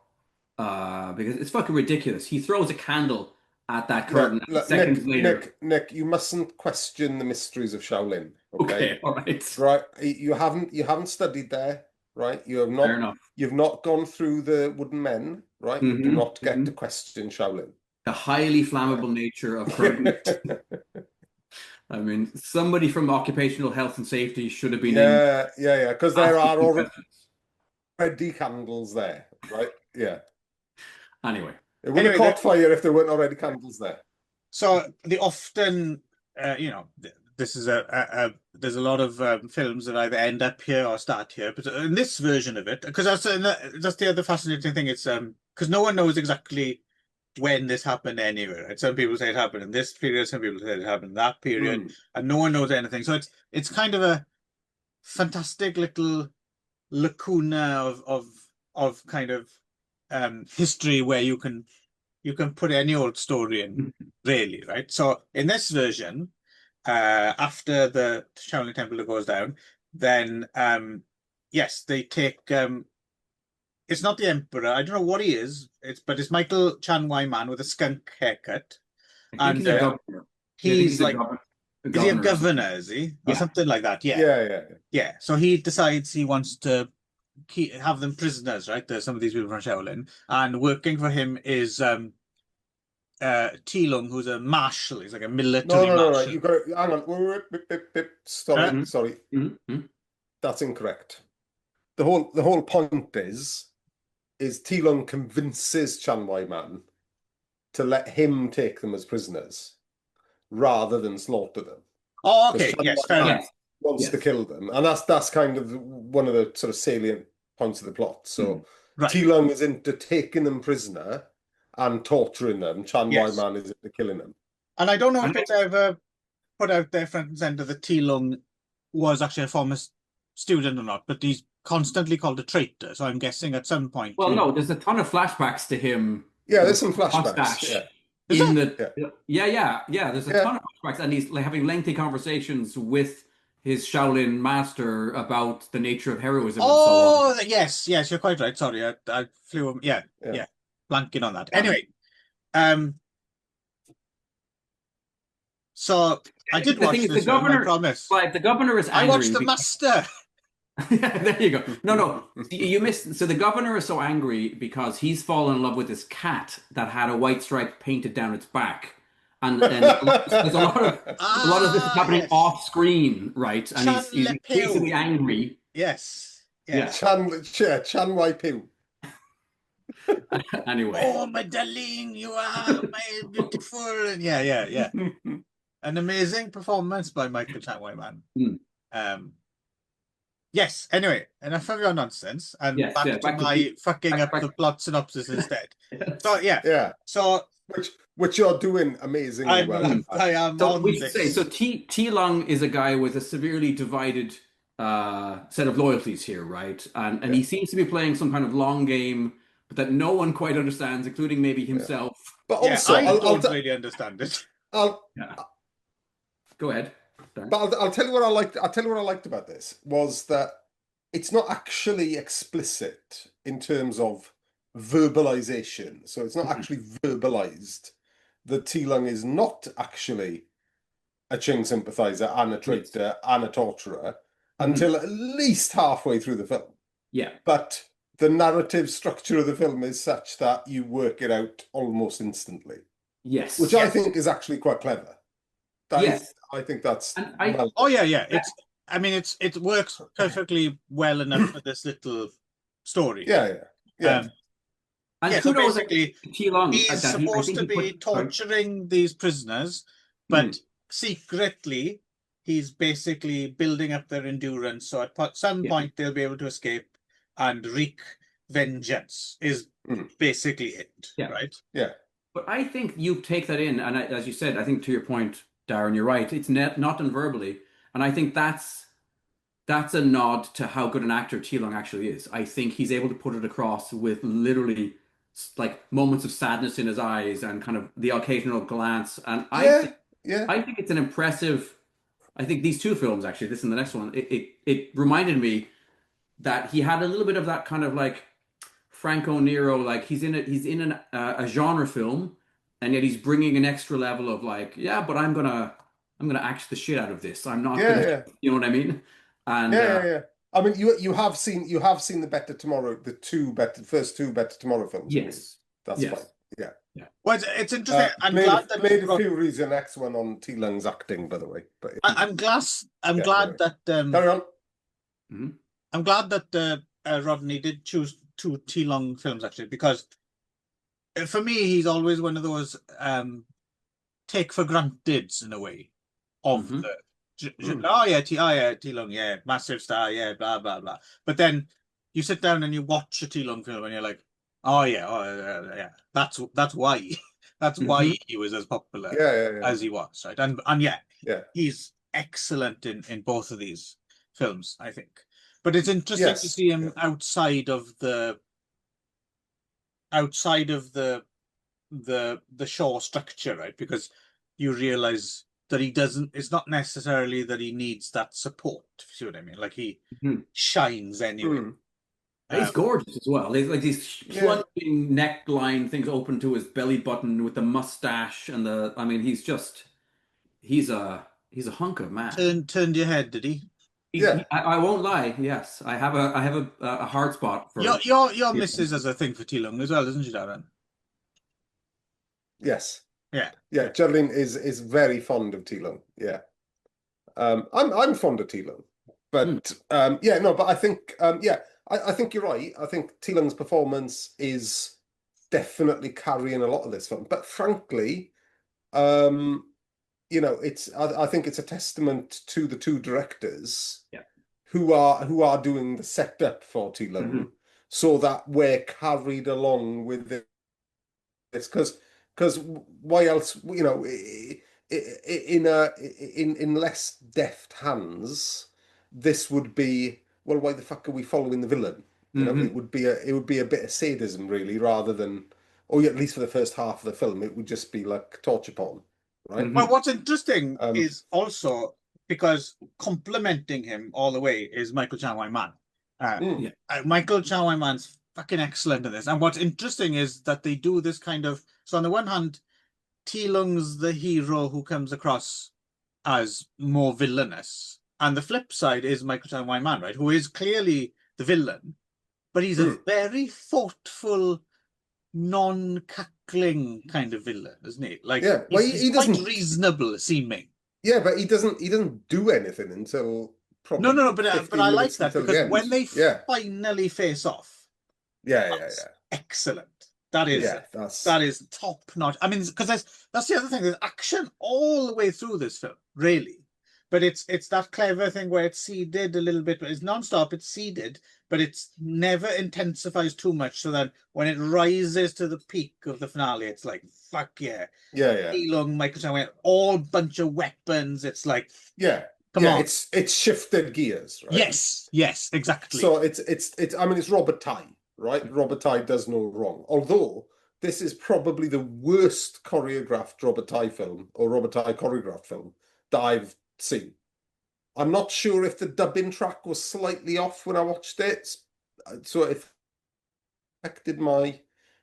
Because it's fucking ridiculous. He throws a candle at that Yeah, curtain, and look, seconds later. Nick, you mustn't question the mysteries of Shaolin, okay? Okay, all right. Right? You haven't studied there, right? Fair enough. You've not gone through the wooden men, right? You do not get to question Shaolin. The highly flammable nature of curtains. I mean, somebody from occupational health and safety should have been in. Yeah, because there are asking questions. already candles there, right? Yeah. Anyway, It would have Anyway, caught fire if there weren't already candles there. So the often, this is there's a lot of films that either end up here or start here, but in this version of it, because that's the other fascinating thing. It's because no one knows exactly when this happened anywhere. Right? Some people say it happened in this period, some people say it happened in that period, and no one knows anything. So it's kind of a fantastic little lacuna of kind of history where you can put any old story in, really, right? So in this version, after the Shaolin Temple goes down, then yes, they take it's not the Emperor. I don't know what he is. But it's Michael Chan Wai Man with a skunk haircut. I think he's a governor. He's like, is he a governor. governor, is he? Or Yeah. something like that. Yeah. So he decides he wants to have them prisoners, right? There's some of these people from Shaolin. And working for him is Tilung, who's a marshal. He's like a military No. marshal. You've got to hang on. Sorry. That's incorrect. The whole point is Tilung convinces Chan Wai Man to let him take them as prisoners rather than slaughter them. Oh, okay. Yes, fair enough. Wants to kill them, and that's kind of one of the sort of salient points of the plot. So Tilung is into taking them prisoner and torturing them. Chan Wai Man is into killing them. And I don't know if it's ever put out there front and center that Tilung was actually a former student or not, but he's constantly called a traitor. So I'm guessing at some point. Well, no, there's a ton of flashbacks to him. Yeah, there's some flashbacks. There's a ton of flashbacks, and he's like having lengthy conversations with his Shaolin master about the nature of heroism. Oh, and so on. Yes, you're quite right. Sorry, I flew. Yeah, blanking on that. Anyway, so I did watch this film, I promise. Like the governor is angry. I watched the master. Yeah, there you go. No, you missed. So the governor is so angry because he's fallen in love with this cat that had a white stripe painted down its back, and there's a lot of this is happening off screen, right? And he's increasingly angry. Yes. Chan Wai Pew. Anyway. Oh, my darling, you are my beautiful. Yeah. An amazing performance by Michael Chan Wai Man. Yes, anyway, enough of your nonsense, and back to my fucking up the plot synopsis instead. So so which you're doing amazingly well. I am so on we this. Should say, so Tilung is a guy with a severely divided set of loyalties here, right? And he seems to be playing some kind of long game that no one quite understands, including maybe himself. But also, I don't really understand it. Go ahead. But I'll tell you what I liked. I'll tell you what I liked about this was that it's not actually explicit in terms of verbalization. So it's not actually verbalized that Tilung is not actually a Qing sympathizer and a traitor and a torturer until at least halfway through the film. Yeah. But the narrative structure of the film is such that you work it out almost instantly. Yes. Which I think is actually quite clever. I think that's it works perfectly well enough for this little story. Yeah. So basically, he's supposed to be torturing these prisoners, but secretly he's basically building up their endurance. So at some point they'll be able to escape and wreak vengeance. Is basically it, right? Yeah. But I think you take that in, and as you said, I think to your point, Darren, you're right. It's not done verbally, and I think that's a nod to how good an actor Tilung actually is. I think he's able to put it across with literally like moments of sadness in his eyes and kind of the occasional glance. And I think it's an impressive I think these two films, actually, this and the next one, it reminded me that he had a little bit of that kind of like Franco Nero, like he's in a genre film, and yet he's bringing an extra level of like, yeah, but I'm gonna act the shit out of this. I'm not Yeah, gonna, yeah. you know what I mean? And Yeah. I mean, you have seen the Better Tomorrow, first two Better Tomorrow films. yes, That's yes, fine. Yeah. Well, it's interesting. I'm Blade glad of, that Blade you of brought, Fury is the next one on T. Lung's acting, by the way. But I'm glad anyway. that Carry on. I'm glad that Rodney did choose two T-long films, actually, because for me he's always one of those take for granteds in a way of Mhm. oh yeah, T-long, yeah, massive star, yeah, blah blah blah. But then you sit down and you watch a T-long film and you're like, oh yeah, that's why that's why he was as popular Yeah. as he was, right? And yeah, Yeah. he's excellent in both of these films, I think. But it's interesting to Yes. see him outside of the show structure, right? Because you realize that he doesn't, it's not necessarily that he needs that support, if you see what I mean? Like he shines anyway. He's gorgeous as well. He's like these Yeah. plunging neckline things open to his belly button with the mustache and I mean, he's a hunk of man. Turned your head, did he? Yeah. I won't lie. Yes, I have a hard spot for Your missus has a thing for T-Lung as well, doesn't she, Darren? Yes. Yeah. Yeah. Geraldine is very fond of T. Lung. Yeah. I'm fond of T. Lung. But but I think I think you're right. I think T. Lung's performance is definitely carrying a lot of this film. But frankly, it's I think it's a testament to the two directors who are doing the setup for T. Lung, so that we're carried along with this because why else, in less deft hands, this would be, well, why the fuck are we following the villain? It would be a bit of sadism, really, rather than, or at least for the first half of the film, it would just be like torture porn, right? Well, what's interesting is also because complementing him all the way is Michael Chan Man. Michael Chan Man's fucking excellent in this. And what's interesting is that they do this kind of, so on the one hand, T. Lung's the hero who comes across as more villainous. And the flip side is Michael Chan Man, right? Who is clearly the villain, but he's a very thoughtful, non-cackling kind of villain, isn't he? Like, well, he's quite reasonable seeming. Yeah, but he doesn't do anything until probably no, but I like that because when they finally face off, excellent. That is top notch. I mean, because that's the other thing. There's action all the way through this film, really. But it's that clever thing where it's seeded a little bit, but it's non-stop, it's seeded, but it's never intensifies too much, so that when it rises to the peak of the finale, it's like, fuck yeah. T-Lung, Michael Chan, all bunch of weapons. It's like, come on. It's shifted gears, right? Yes, exactly. So it's I mean, it's Robert Ty, right? Robert Ty does no wrong. Although this is probably the worst choreographed Robert Ty film, or Robert Ty choreographed film, that I've seen. I'm not sure if the dubbing track was slightly off when I watched it, so it affected my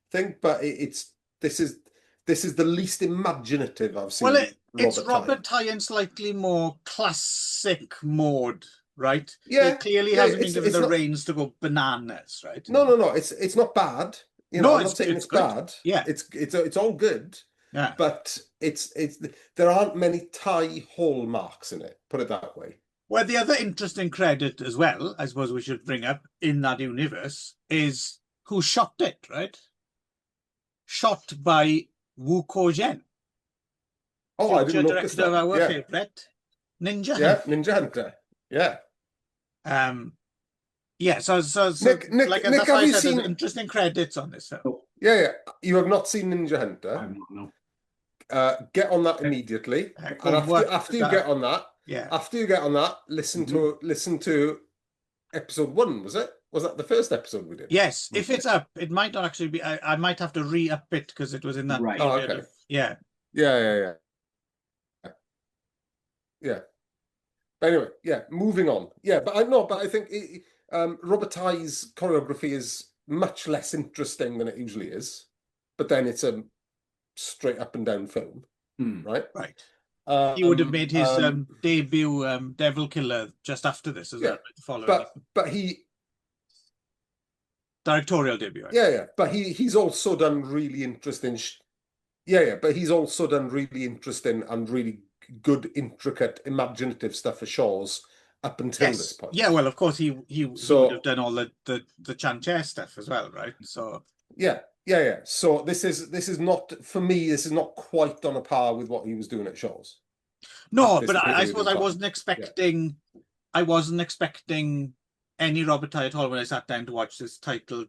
thing. But this is the least imaginative I've seen. Well, it's Robert Ty in slightly more classic mode, right? Yeah, he clearly hasn't been given the reins to go bananas, right? No. It's not bad. I'm not saying it's bad. Yeah, it's all good. Yeah, but it's there aren't many Thai hallmarks in it. Put it that way. Well, the other interesting credit as well, I suppose we should bring up in that universe, is who shot it, right? Shot by Wu Ko-jen. Oh, I didn't notice that. Director of our favorite Ninja Hunter. Yeah, Ninja Hunter. Yeah. So Nick, like Nick, that's why I said seen there's interesting credits on this film. Yeah. You have not seen Ninja Hunter. I don't know. Get on that immediately. And after you get on that, listen to episode 1, was it? Was that the first episode we did? Yes. If it's up, it might not actually be. I might have to re-up it because it was in that period. Oh, okay. Yeah. Yeah. Anyway, yeah, moving on. Yeah, but I think Robert Ty's choreography is much less interesting than it usually is. But then it's a straight up and down film, right? Right. He would have made his debut Devil Killer just after this as well, right? The following but he directorial debut. Yeah, but he's also done really interesting. But he's also done really interesting and really good, intricate, imaginative stuff for Shaw's up until this point. Yeah, well, of course he would have done all the Chan-Chair stuff as well, right? So yeah. So this is not, for me, this is not quite on a par with what he was doing at Shaw's. No, but I suppose I wasn't expecting any Robert Ty at all when I sat down to watch this title,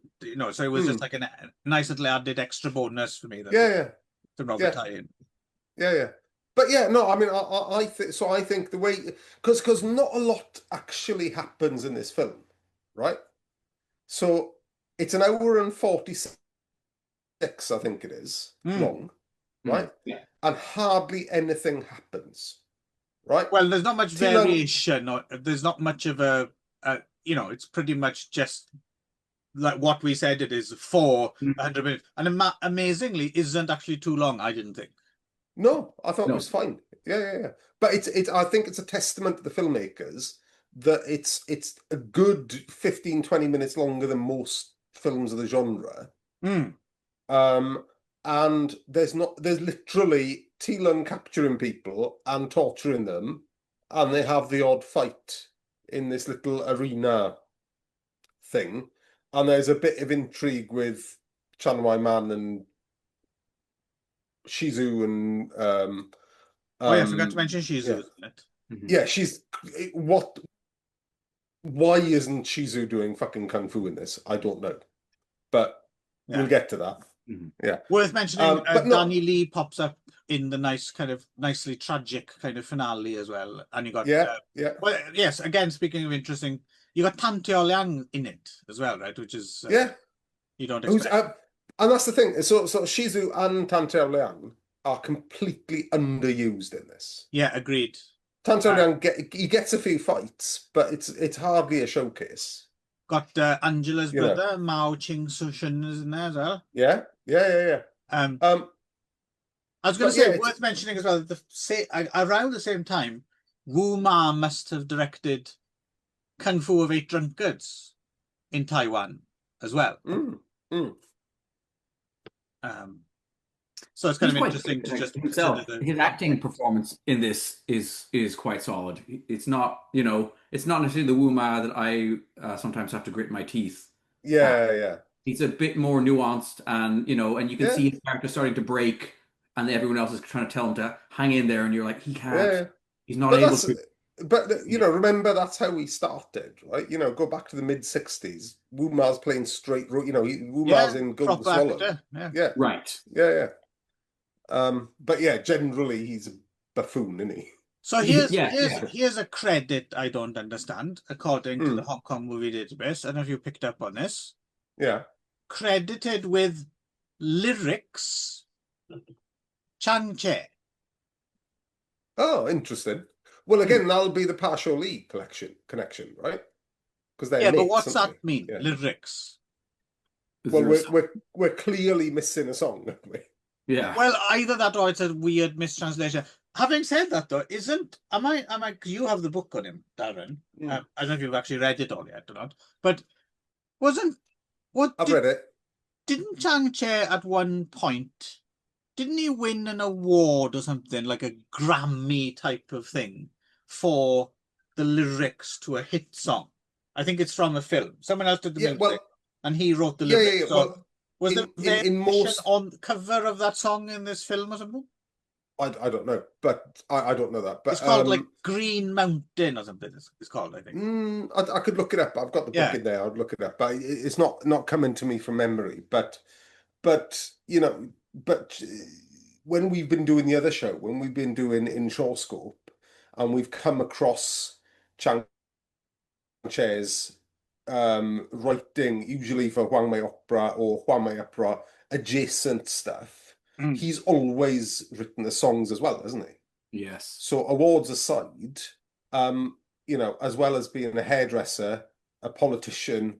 so it was just like a nice little added extra bonus for me. To Robert Ty in. Yeah. But yeah, no, I mean, I think the way, because not a lot actually happens in this film, right? So it's an hour and 46, I think it is, long, right? Yeah. And hardly anything happens, right? Well, there's not much variation, or there's not much of a it's pretty much just like what we said it is for 100 minutes. And amazingly, isn't actually too long, I didn't think. No, I thought it was fine. Yeah. But I think it's a testament to the filmmakers that it's a good 15, 20 minutes longer than most films of the genre. And there's literally Teelan capturing people and torturing them, and they have the odd fight in this little arena thing, and there's a bit of intrigue with Chan Wai Man and Shizu and I forgot to mention Shizu, isn't it? Yeah, why isn't Shizu doing fucking kung fu in this? I don't know, but we'll get to that. Yeah, worth mentioning. Danny Lee pops up in the nicely tragic kind of finale as well, and you got well, yes, again, speaking of interesting, you got Tan Teo Liang in it as well, right? Which is you don't expect. And that's the thing. So Shizu and Tan Teo Liang are completely underused in this. Yeah, agreed. Tan Teo Liang he gets a few fights, but it's hardly a showcase. Got Angela's brother Mao Ching Sushin is in there as well. Yeah. I was going to say, worth mentioning as well, around the same time, Wu Ma must have directed Kung Fu of Eight Drunkards in Taiwan as well. So it's kind of interesting to just himself. His acting performance in this is quite solid. It's not necessarily the Wu Ma that I sometimes have to grit my teeth. Yeah. He's a bit more nuanced, and and you can see his character starting to break, and everyone else is trying to tell him to hang in there, and you're like, he can't. He's not able to. But remember, that's how we started, right? Go back to the mid-60s. Wu Ma's playing straight. Wu Ma's in Golden Swallow. Yeah. Right. Yeah. But yeah, generally he's a buffoon, isn't he? So here's a credit I don't understand, according to the Hong Kong Movie Database. I don't know if you picked up on this. Yeah. Credited with lyrics, Chan-Chair. Oh, interesting. Well, again, that'll be the Partial Lee connection, right? Because they're but what's that mean? Yeah. Lyrics. Well, we're clearly missing a song, aren't we? Yeah. Well, either that or it's a weird mistranslation. Having said that, though, am I? You have the book on him, Darren. I don't know if you've actually read it all yet or not. But I've read it. Didn't Chan-Chair at one point? Didn't he win an award or something, like a Grammy type of thing, for the lyrics to a hit song? I think it's from a film. Someone else did the music, and he wrote the lyrics. Yeah. Well, was there in most on the cover of that song in this film or something? I don't know, but I don't know that. But it's called like Green Mountain or something. It's called, I think. I could look it up. I've got the book in there. I'd look it up, but it's not coming to me from memory. But when we've been doing the other show, when we've been doing In Shaw Scope, and we've come across Chan-Chair's writing, usually for Huang Mei Opera or Huang Mei Opera adjacent stuff, he's always written the songs as well, hasn't he? Yes. So awards aside, you know, as well as being a hairdresser, a politician,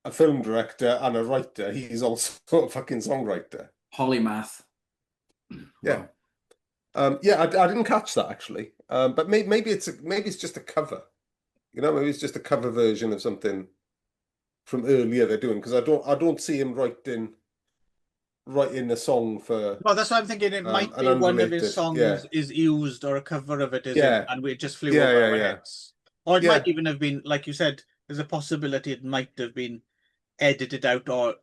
a film director, and a writer, he's also a fucking songwriter. Polymath. Yeah. Wow. Yeah, I didn't catch that actually. But maybe it's just a cover. You know, maybe it's just a cover version of something from earlier they're doing, because I don't see him writing a song for Well, that's what I'm thinking. It might an be one of his unrelated. songs Yeah. is used, or a cover of it is, Yeah. and we just flew Yeah, over yeah, our yeah. heads. Or it Yeah. might even have been, like you said, there's a possibility it might have been edited out, or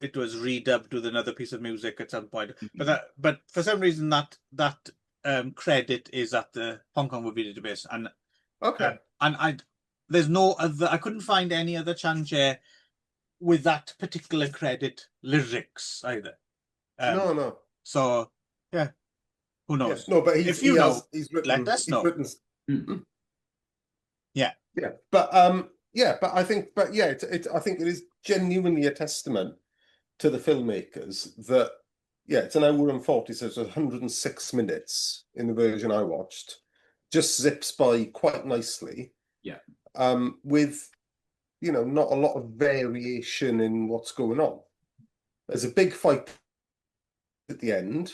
it was redubbed with another piece of music at some point. But for some reason that credit is at the Hong Kong Movie Database, and Okay. there's no other. I couldn't find any other Chanche with that particular credit lyrics either. No. So yeah, who Yeah. knows? No, but If you know, let us he's know. written. Yeah. Yeah. But I think I think it is genuinely a testament to the filmmakers that it's an hour and 40, so it's 106 minutes in the version I watched. Just zips by quite nicely. Yeah. With, you know, not a lot of variation in what's going on. There's a big fight at the end.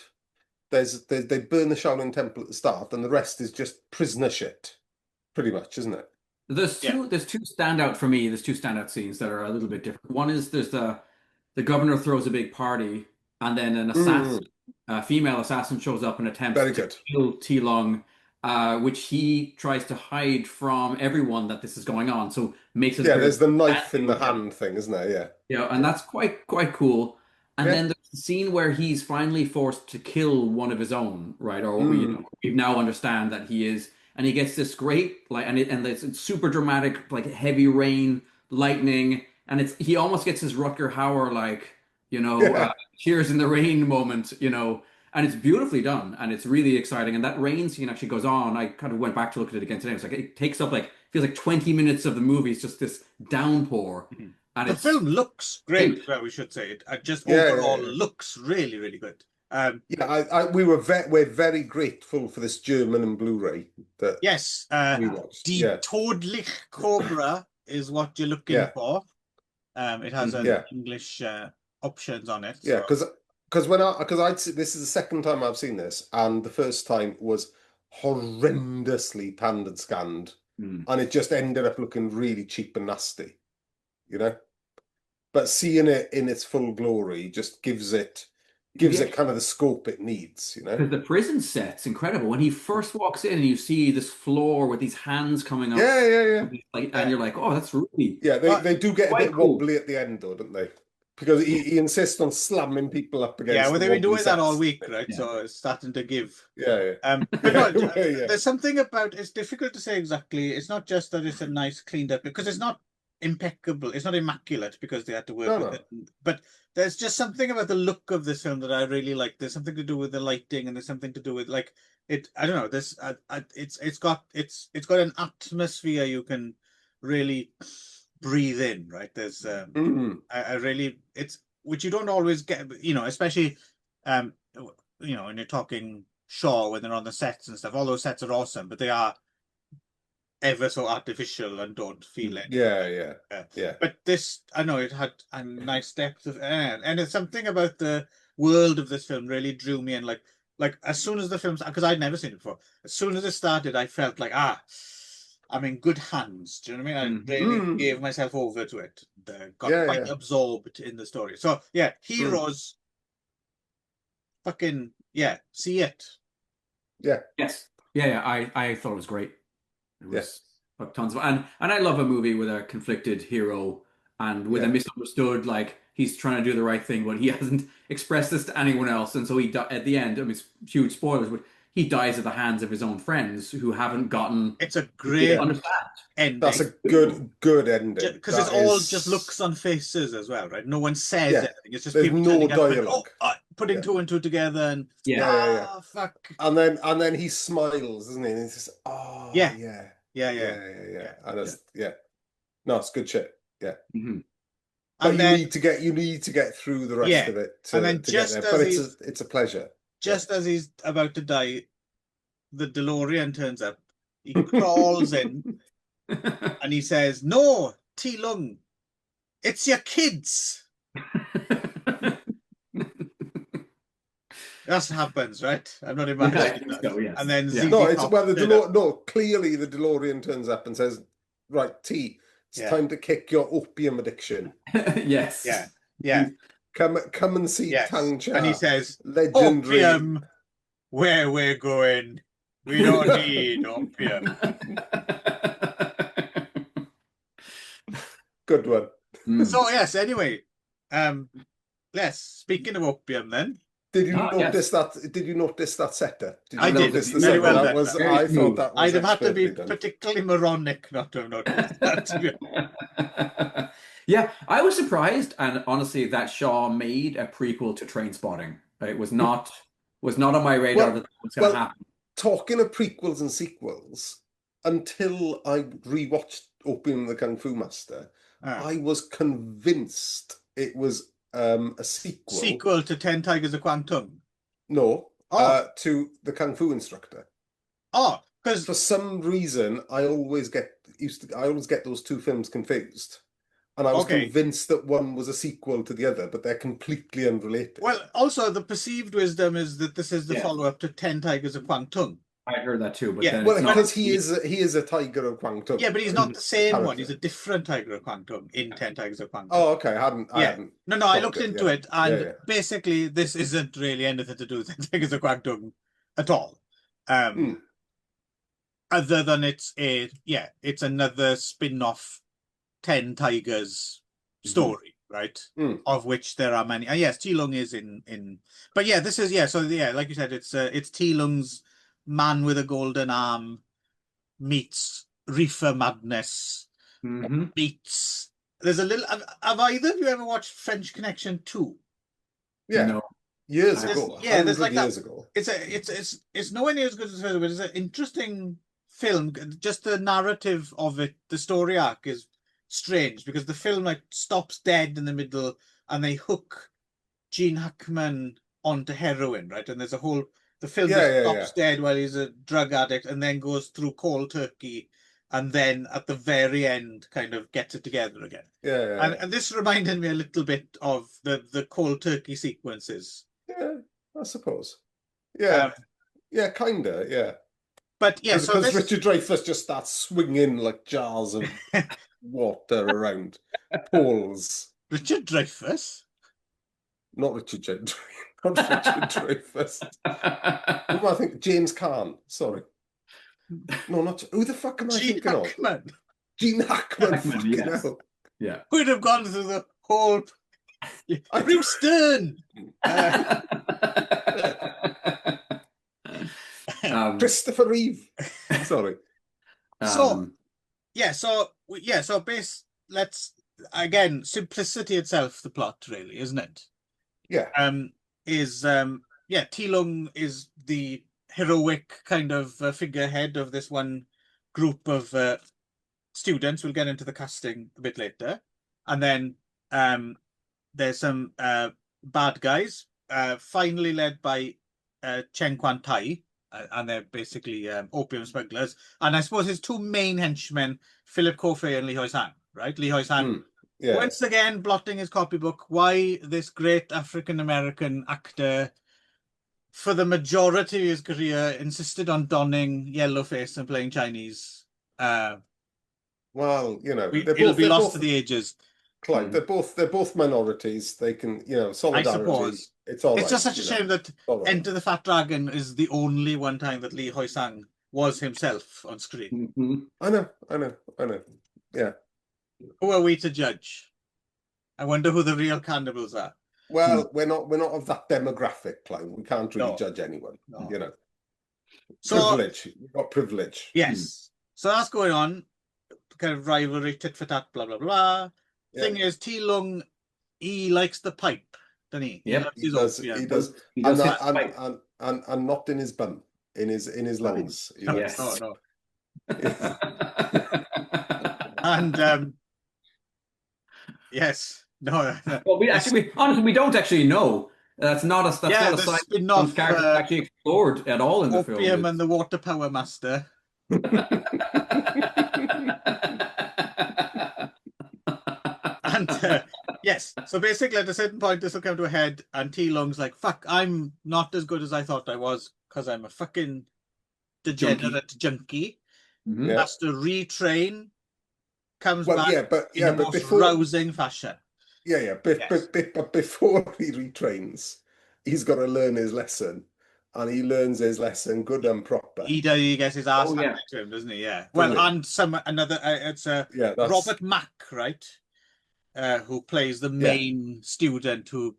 They burn the Shaolin Temple at the start, and the rest is just prisoner shit, pretty much, isn't it? There's two standout for me. There's two standout scenes that are a little bit different. One is there's the governor throws a big party, and then an assassin, a female assassin, shows up and attempts Very to good. kill T-Long, which he tries to hide from everyone that this is going on. So makes it there's the knife in the hand thing, isn't there? Yeah. Yeah, and that's quite cool. And then there's the scene where he's finally forced to kill one of his own, right? Or we now understand that he is, and he gets this great and it's super dramatic, like heavy rain, lightning, and he almost gets his Rutger Hauer cheers in the rain moment, and it's beautifully done, and it's really exciting. And that rain scene actually goes on. I kind of went back to look at it again today. It's like it takes up feels like 20 minutes of the movie. It's just this downpour. And the film looks great. Well, we should say it. Just overall looks really, really good. We're very grateful for this German and Blu-ray that we watched. Die Todlich Cobra is what you're looking for. It has English options on it. Yeah, because this is the second time I've seen this, and the first time was horrendously panned and scanned, and it just ended up looking really cheap and nasty, you know. But seeing it in its full glory just gives it kind of the scope it needs, you know. Because the prison set's incredible. When he first walks in and you see this floor with these hands coming up. Yeah. And you're like, oh, that's really... Yeah, they do get a bit wobbly at the end, though, don't they? Because he insists on slamming people up against. Yeah, well, they've been doing that all sets. week, right? Yeah. So it's starting to give. Yeah. But no, there's something about it's difficult to say exactly. It's not just that it's a nice cleaned up, because it's not impeccable. It's not immaculate because they had to work with it. But there's just something about the look of this film that I really like. There's something to do with the lighting, and there's something to do with it. I don't know. This it's got an atmosphere you can really breathe in, right? There's it's which you don't always get, especially when you're talking Shaw, when they're on the sets and stuff. All those sets are awesome, but they are ever so artificial and don't feel it. Yeah. But this, I know it had a nice depth of, and it's something about the world of this film really drew me in. Like as soon as the film's, because I'd never seen it before, as soon as it started, I felt like I'm in good hands. Do you know what I mean? I really gave myself over to it. Got quite absorbed in the story. So yeah, Heroes. Fucking see it. Yeah. Yes. Yeah. I thought it was great. It was tons of, and I love a movie with a conflicted hero and with a misunderstood, like he's trying to do the right thing, but he hasn't expressed this to anyone else, and so he at the end. I mean, it's huge spoilers, but he dies at the hands of his own friends who haven't gotten. It's a great ending. That's a good ending, because it's all just looks on faces as well, right? No one says anything. It's just there's people no dialogue, putting two and two together, and fuck. And then he smiles, doesn't he? And it's just yeah. And it's no, it's good shit. Yeah. But you need to get through the rest of it, and then just get there. But it's a pleasure. Just as he's about to die, the DeLorean turns up, he crawls in and he says, "No, T-Lung, it's your kids." That happens, right? I'm not imagining that. So, yes. And then Yeah. ZZ No, it's Top well, the turn up. no. Clearly, the DeLorean turns up and says, "Right, T, it's Yeah. time to kick your opium addiction. Yes. Yeah. Come and see Yes. Tang Cha, And he says, legendary." "Opium, where we're going, we don't need opium." Good one. So yes, anyway, yes, speaking of opium then. Did you Ah, notice that? Did you notice that setup? Did you I did. notice the Very setup? well That done. was. Very I smooth. thought that was. I'd have had to be expertly done. particularly moronic not to have noticed that. Yeah, I was surprised, and honestly, that Shaw made a prequel to Trainspotting. It was not on my radar Well- that was going to well, happen. Talking of prequels and sequels, until I rewatched Opium the Kung Fu Master, Ah. I was convinced it was a sequel. Sequel to 10 Tigers of Kwangtung. No, Oh. to the Kung Fu Instructor. Oh, because For some reason, I always get those two films confused, and I was Okay. convinced that one was a sequel to the other, but they're completely unrelated. well, also the perceived wisdom is that this is the Yeah. follow-up to 10 Tigers of Kwangtung. I heard that too, but Yeah, then well, it's not. because he is a tiger of Kwangtung. Yeah, but he's not the same one. Character. He's a different Tiger of Kwangtung in 10 Tigers of Kwangtung. Oh, okay. I hadn't. No, I clocked looked it, into yeah. it, and Yeah. basically this isn't really anything to do with 10 Tigers of Kwangtung at all. Other than it's another spin-off 10 Tigers story, right? Of which there are many. And yes, T-Lung is in but yeah, this is like you said, it's T-Lung's man with a golden arm meets reefer madness Mhm. meets there's a little have either of you ever watched French Connection 2? Yeah. No. Years There's- ago. yeah, there's 100 like that- years ago. It's nowhere near as good as the first one, but it's an interesting film. Just the narrative of it, the story arc is strange because the film like stops dead in the middle and they hook Gene Hackman onto heroin, right? And there's the film just stops dead while he's a drug addict and then goes through cold turkey and then at the very end kind of gets it together again. Yeah. And this reminded me a little bit of the cold turkey sequences. Yeah, I suppose. Yeah. Kinda, yeah. But yeah, so Because this, Richard Dreyfuss just starts swinging like jars of water around. Poles. Richard Dreyfuss. Not Richard Dreyfuss. Not Richard Dreyfuss. Who am I thinking? James Caan. Sorry. No, not... Who the fuck am I Gene thinking Hackman. of? Gene Hackman. Hackman, Fucking yes. hell. Yeah. We'd have gone through the whole... Bruce Stern. Christopher Reeve. Sorry. Let's again, simplicity itself, the plot really, isn't it? Yeah. T-Lung is the heroic kind of figurehead of this one group of students. We'll get into the casting a bit later. And then there's some bad guys, finally led by Chen Quan Tai, and they're basically opium smugglers. And I suppose his two main henchmen, Philip Coffey and Li Hoi San, right? Li Hoi San, once again, blotting his copybook. Why this great African-American actor, for the majority of his career, insisted on donning yellow face and playing Chinese. Well, It'll be lost to the ages. Clive, they're both minorities. They can, solidarity. I suppose. It's all right. It's just such a shame that Enter the Fat Dragon is the only one time that Li Hoi Sang was himself on screen. I know. Yeah. Who are we to judge? I wonder who the real cannibals are. Well, we're not of that demographic, Clive. We can't really judge anyone. No. So, privilege. We've got privilege. Yes. So that's going on. Kind of rivalry, tit for tat, blah blah blah. Yeah. Thing is, T-Lung, he likes the pipe, doesn't he? Yep, he does. He does. And not in his bum, in his lungs. Yes. No. And yes, no. Well, honestly, we don't actually know That's not a Yeah, not a the side spin-off, character actually explored at all in the film. Opium and the Water Power Master. And yes, so basically at a certain point this will come to a head and T-Lung's like, fuck, I'm not as good as I thought I was because I'm a fucking degenerate junkie. Mhm. Yeah. Has to retrain, comes Well, back yeah, but in the but most before, rousing fashion. but before he retrains, he's got to learn his lesson, and he learns his lesson good and proper. He gets his ass Oh, yeah. handed to him, doesn't he? Yeah. Doesn't Well, he? and another, it's Yeah, that's Robert Mack, right? Who plays the main student who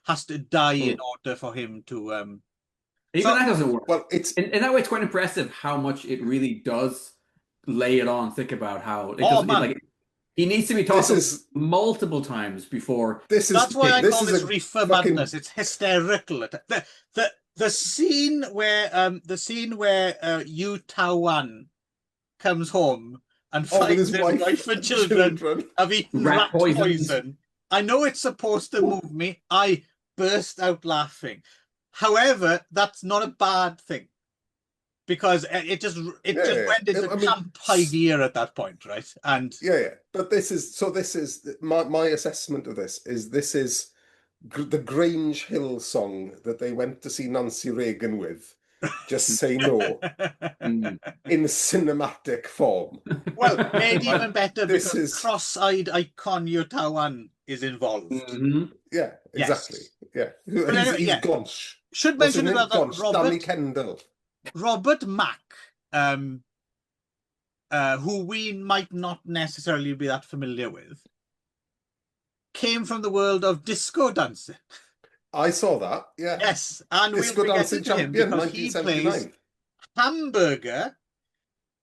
has to die in order for him to Even that doesn't work. well, it's In that way, it's quite impressive how much it really does lay it on. Think about how it Oh, does. man. Like he needs to be taught multiple times before. That's why I call this a reefer fucking- madness. It's hysterical. The scene where Yu Tawan comes home and finds his wife and children have eaten rat poison. I know it's supposed to move me. I burst out laughing. However, that's not a bad thing because it just went into camp idea at that point, right? And but this is my assessment of this is the Grange Hill song that they went to see Nancy Reagan with. Just say no in cinematic form. Well, made even better This because is- cross-eyed icon Yu Tawan is involved. Mhm. Yeah, exactly. Yeah, But anyway, he's yeah. Gonch. Should What's his mention name? about that Gonch. Danny Kendall. Robert Mack, who we might not necessarily be that familiar with, came from the world of disco dancing. I saw that. Yeah. Yes, and Disco we'll be Dancing getting to him Champion, because he plays 1979. Hamburger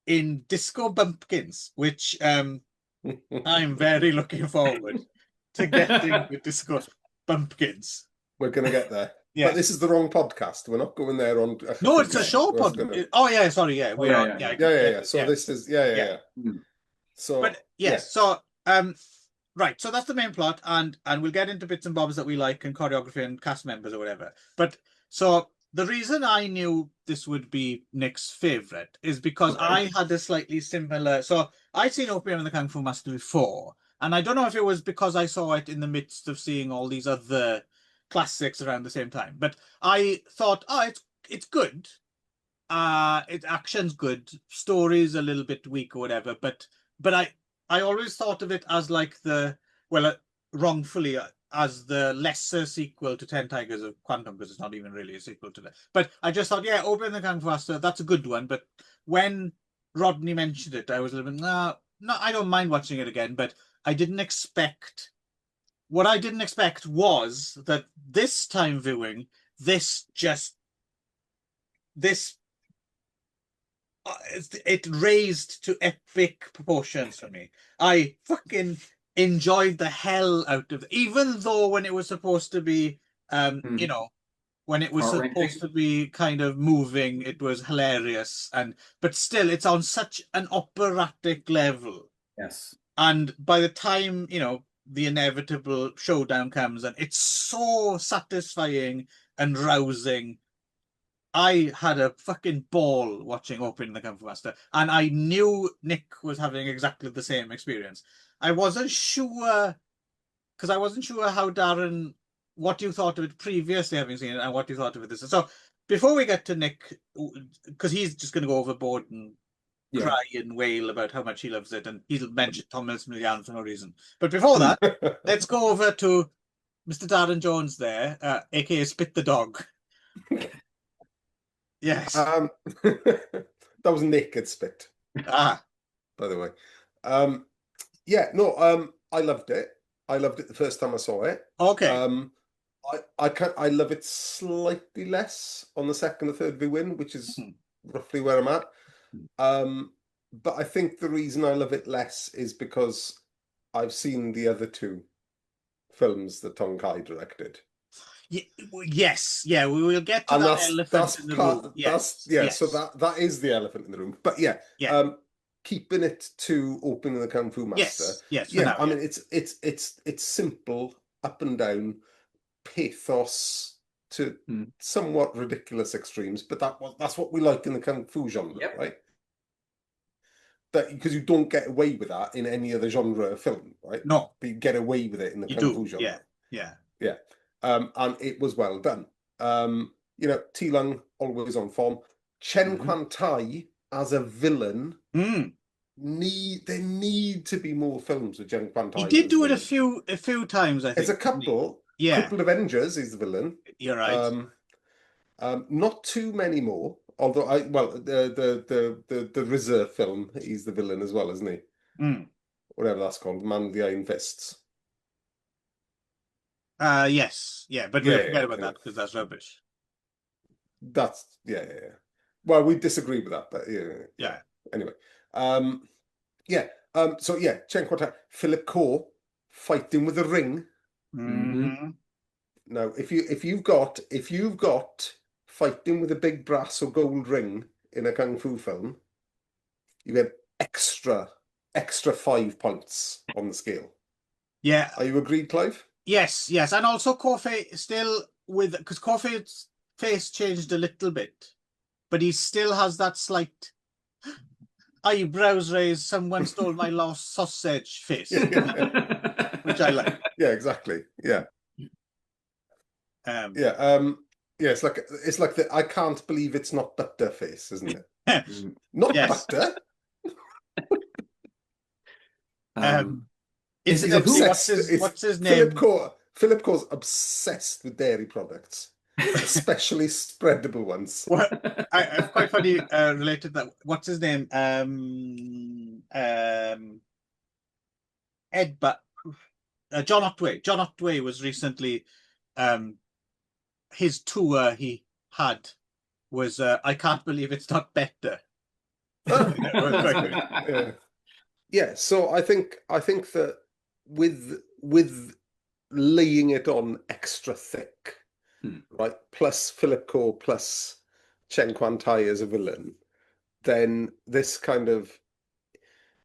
in Disco Bumpkins, which I'm very looking forward to getting with Disco Bumpkins. We're going to get there. Yes. But this is the wrong podcast. We're not going there on. No, it's a show We're pod. gonna- Oh yeah, sorry, yeah, we're yeah, on. Yeah. So this is yeah. So But yes, so right, so that's the main plot, and we'll get into bits and bobs that we like and choreography and cast members or whatever. But so the reason I knew this would be Nick's favorite is because I had a slightly similar. So I'd seen Opium and the Kung Fu Master before, and I don't know if it was because I saw it in the midst of seeing all these other classics around the same time. But I thought, oh, it's good. Its action's good, story's a little bit weak or whatever. But I always thought of it as like wrongfully as the lesser sequel to 10 Tigers of Quantum, because it's not even really a sequel to that. But I just thought, yeah, Opium and the Kung Fu Master, that's a good one. But when Rodney mentioned it, I was a little bit, no, I don't mind watching it again, but I didn't expect. What I didn't expect was that this time viewing, it raised to epic proportions for me. I fucking enjoyed the hell out of it, even though when it was supposed to be, when it was supposed to be kind of moving, it was hilarious, but still, it's on such an operatic level. Yes. And by the time, the inevitable showdown comes, and it's so satisfying and rousing. I had a fucking ball watching Opium and the Kung Fu Master, and I knew Nick was having exactly the same experience. I wasn't sure, because I wasn't sure how Darren, what you thought of it previously having seen it, and what you thought of it this. So before we get to Nick, because he's just going to go overboard and cry and wail about how much he loves it, and he'll mention Thomas Millian for no reason. But before that, let's go over to Mr. Darren Jones there, aka Spit the Dog. Yes. That was Nick at Spit. By the way. I loved it. I loved it the first time I saw it. Okay. I love it slightly less on the second or third viewing, which is roughly where I'm at. But I think the reason I love it less is because I've seen the other two films that Tong Kai directed. Yes, we will get to that elephant in the room. Yes. So that is the elephant in the room. But keeping it to Opium the Kung Fu Master. Yes. I mean, it's simple, up and down, pathos to somewhat ridiculous extremes, but that's what we like in the kung fu genre, Yep. right? That because you don't get away with that in any other genre of film, right? No, But you get away with it in the you kung do. fu genre. Yeah. And it was well done. You know, T Lung always on form. Chen Quan Tai as a villain. Mm. There need to be more films with Chen Quan Tai. He did as do it villain. a few times, I think. It's a couple. Yeah. Couple Avengers is the villain. You're right. Not too many more. Although the Reserve film, he's the villain as well, isn't he? Mm. Whatever that's called, Man with the Iron Fists. Yes. Yeah, but we'll forget about that because that's rubbish. That's yeah. Well, we disagree with that, but yeah. Anyway, so yeah, Chen Quan Tai, Philip Ko fighting with a ring. Mm-hmm. Now, if you've got fighting with a big brass or gold ring in a kung fu film, you get extra 5 points on the scale. Yeah. Are you agreed, Clive? Yes, and also Kofi still because Kofi's face changed a little bit, but he still has that slight eyebrows raised, someone stole my lost sausage face, which I like. Yeah, exactly. Yeah. It's like the I can't believe it's not butter face, isn't it? Not butter. Incidentally, what's his name? Philip Co's obsessed with dairy products, especially spreadable ones. Well, I'm quite funny related to that. What's his name? John Otway. John Otway was recently his tour he had was I can't believe it's not better. Yeah, so I think that with laying it on extra thick, right? Plus Philip Ko plus Chen Quan Tai as a villain, then this kind of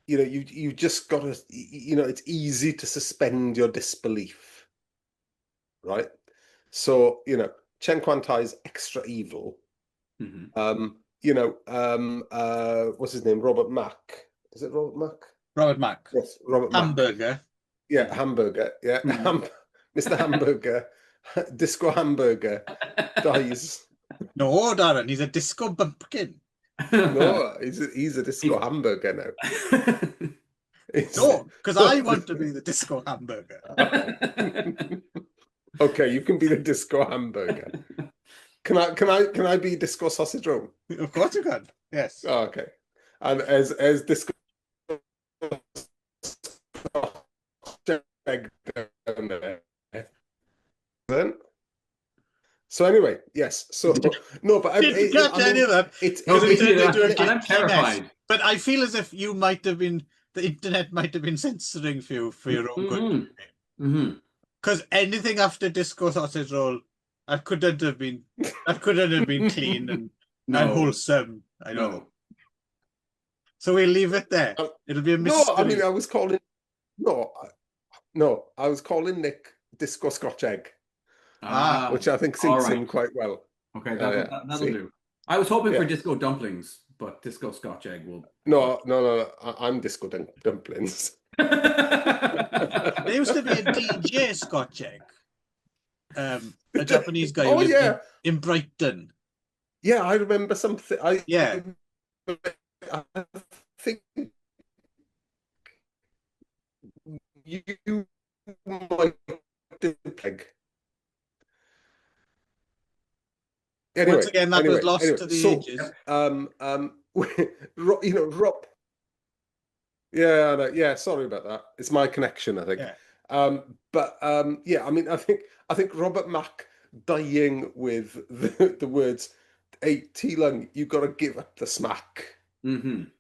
you just got to it's easy to suspend your disbelief, right? So Chen Quan Tai's extra evil. What's his name? Robert Mack. Is it Robert Mack? Robert Mack. Yes, Robert Hamburger. Mack. Yeah, Hamburger. Yeah, Mr. Hamburger, Disco Hamburger dies. No, Darren, he's a disco bumpkin. No, he's a disco hamburger now. No, because I want to be the disco hamburger. Okay, you can be the disco hamburger. Can I be disco sausage roll? Of course you can. Yes. Oh, okay. And as disco egg down there. Then. So anyway, yes. So no, but Didn't catch any of that. I'm terrified. But I feel as if the internet might have been censoring for your own good. Because anything after disco sausage roll, that couldn't have been clean and wholesome. I know. No. So we'll leave it there. It'll be a mystery. No, I mean I was calling Nick disco Scotch egg. Which I think suits him quite well. Okay, that'll do. I was hoping for disco dumplings, but disco Scotch egg will. No. I'm disco dumplings. There used to be a DJ Scotch egg, a Japanese guy who lived in Brighton. Yeah, I remember something. I think you might do peg. Anyway, once again, that was lost to the ages. Rob. Yeah, sorry about that. It's my connection, I think. Yeah. I mean, I think Robert Mack dying with the words, "Hey, T Lung, you got to give up the smack,"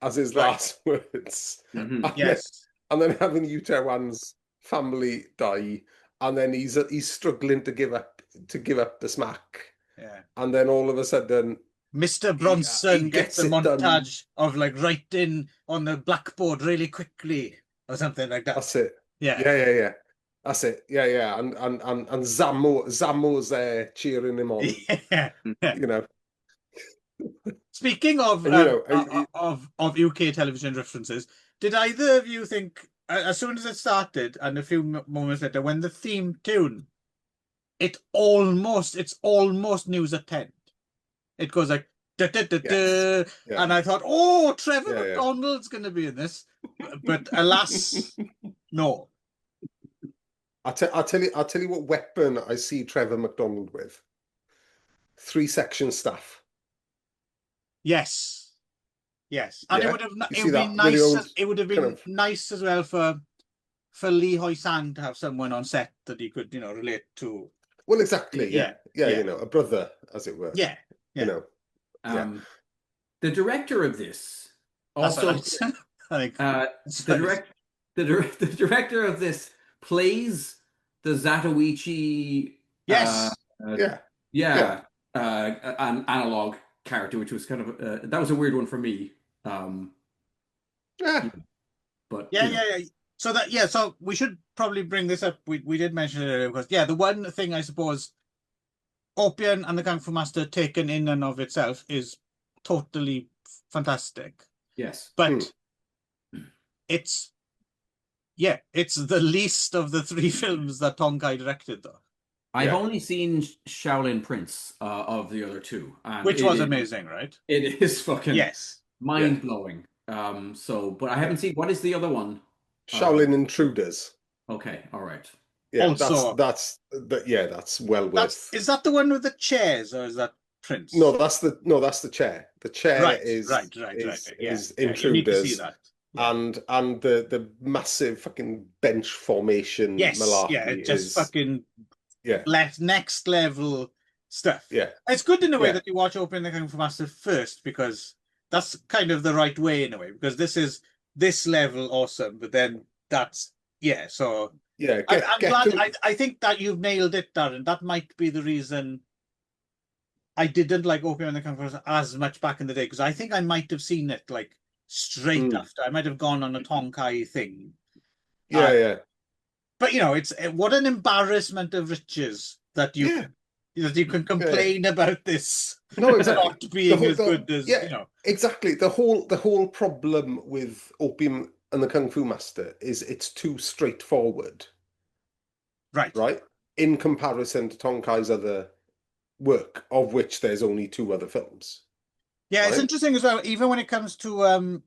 as his last words. Yes. And then having Yu Wan's family die, and then he's struggling to give up the smack. Yeah. And then all of a sudden, Mr. Bronson gets a montage done. of like writing on the blackboard really quickly or something like that. That's it. Yeah. Yeah. That's it. Yeah. And Zammo's there cheering him on. Yeah. You know, Speaking of and you know, of UK television references, did either of you think as soon as it started and a few moments later when the theme tune, it's almost news at 10. It goes like da, da, da, da, Yeah. and I thought, oh, Trevor Yeah. McDonald's going to be in this, but alas, no. I'll tell you what weapon I see Trevor McDonald with. 3-section staff. Yes, and Yeah? it would have You it see would be that nice. really old It would have kind been of- nice as well for Lee Hoi Sang to have someone on set that he could, relate to. Well, exactly. Yeah. Yeah. You know, a brother, as it were. Yeah. You know. Yeah. The director of this That's also, right. I think the director of this plays the Zatoichi. yes. An analog character, which was kind of that was a weird one for me. Yeah. But Yeah. So we should probably bring this up. We did mention it earlier because the one thing I suppose Opium and the Kung Fu Master taken in and of itself is totally fantastic. Yes. But it's the least of the 3 films that Tong Kai directed though. I've only seen Shaolin Prince of the other 2, and which was amazing, right? It is fucking mind blowing. But I haven't seen, what is the other one? Shaolin Intruders. Okay, all right. Yeah, also, that's well worth. Is that the one with the chairs, or is that Prince? No, that's the chair. The chair is Intruders. You need to see that. And the massive fucking bench formation malarkey just fucking next level stuff. Yeah. It's good in a way that you watch Open the Kung Fu Master first, because that's kind of the right way in a way, because this is this level awesome, but then that's so I'm glad. I think that you've nailed it, Darren. That might be the reason I didn't like Opium and the Kung Fu Master as much back in the day, because I think I might have seen it like straight after. I might have gone on a Tong Kai thing. But it's what an embarrassment of riches that you can complain about this. No, exactly. Not being as good as exactly. The whole problem with Opium and the Kung Fu Master is it's too straightforward. Right? In comparison to Tong Kai's other work, of which there's only 2 other films. Yeah, it's interesting as well, even when it comes to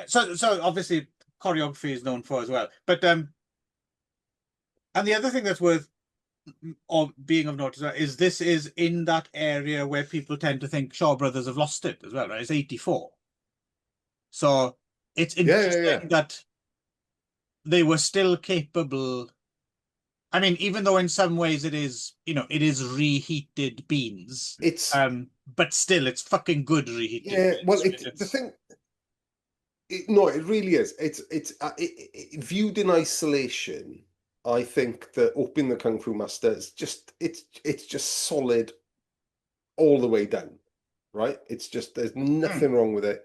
so obviously choreography is known for as well. But and the other thing that's worth being of note as well is this is in that area where people tend to think Shaw Brothers have lost it as well, right? It's 84. So it's interesting that they were still capable. I mean, even though in some ways it is, it is reheated beans. It's but still, it's fucking good reheated. Yeah, beans, well, right? the thing. No, it really is. It's viewed in isolation. I think that Opium the Kung Fu Master is just solid all the way down, right? It's just there's nothing wrong with it.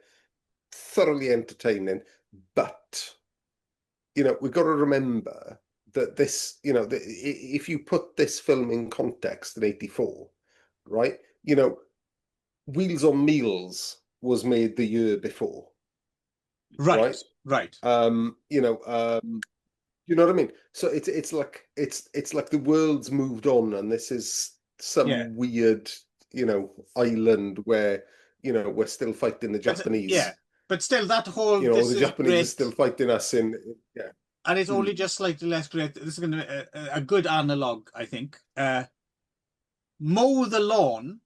Thoroughly entertaining, but we've got to remember that this, if you put this film in context in 84, right? Wheels on Meals was made the year before. Right. You know what I mean? So it's like the world's moved on, and this is some weird, island where we're still fighting the Japanese. But still, that whole the Japanese are still fighting us in. And it's only just slightly less great. This is going to be a good analog, I think. Mow the Lawn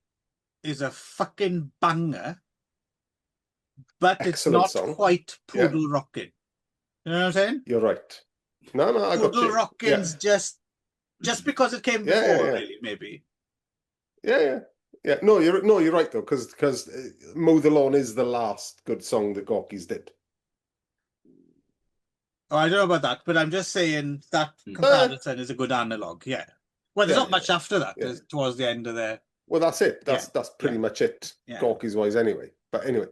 is a fucking banger, but Excellent it's not song. quite Poodle Rockin'. You know what I'm saying? You're right. No, I got you. Poodle Rockin's just because it came before, really, maybe. Yeah. No, you're right though, because Mow the Lawn is the last good song that Gorky's did. Oh, I don't know about that, but I'm just saying that comparison is a good analog. Yeah. Well, there's not much after that. Towards the end of their. Well, that's it. That's pretty much it. Gorky's wise, anyway. But anyway,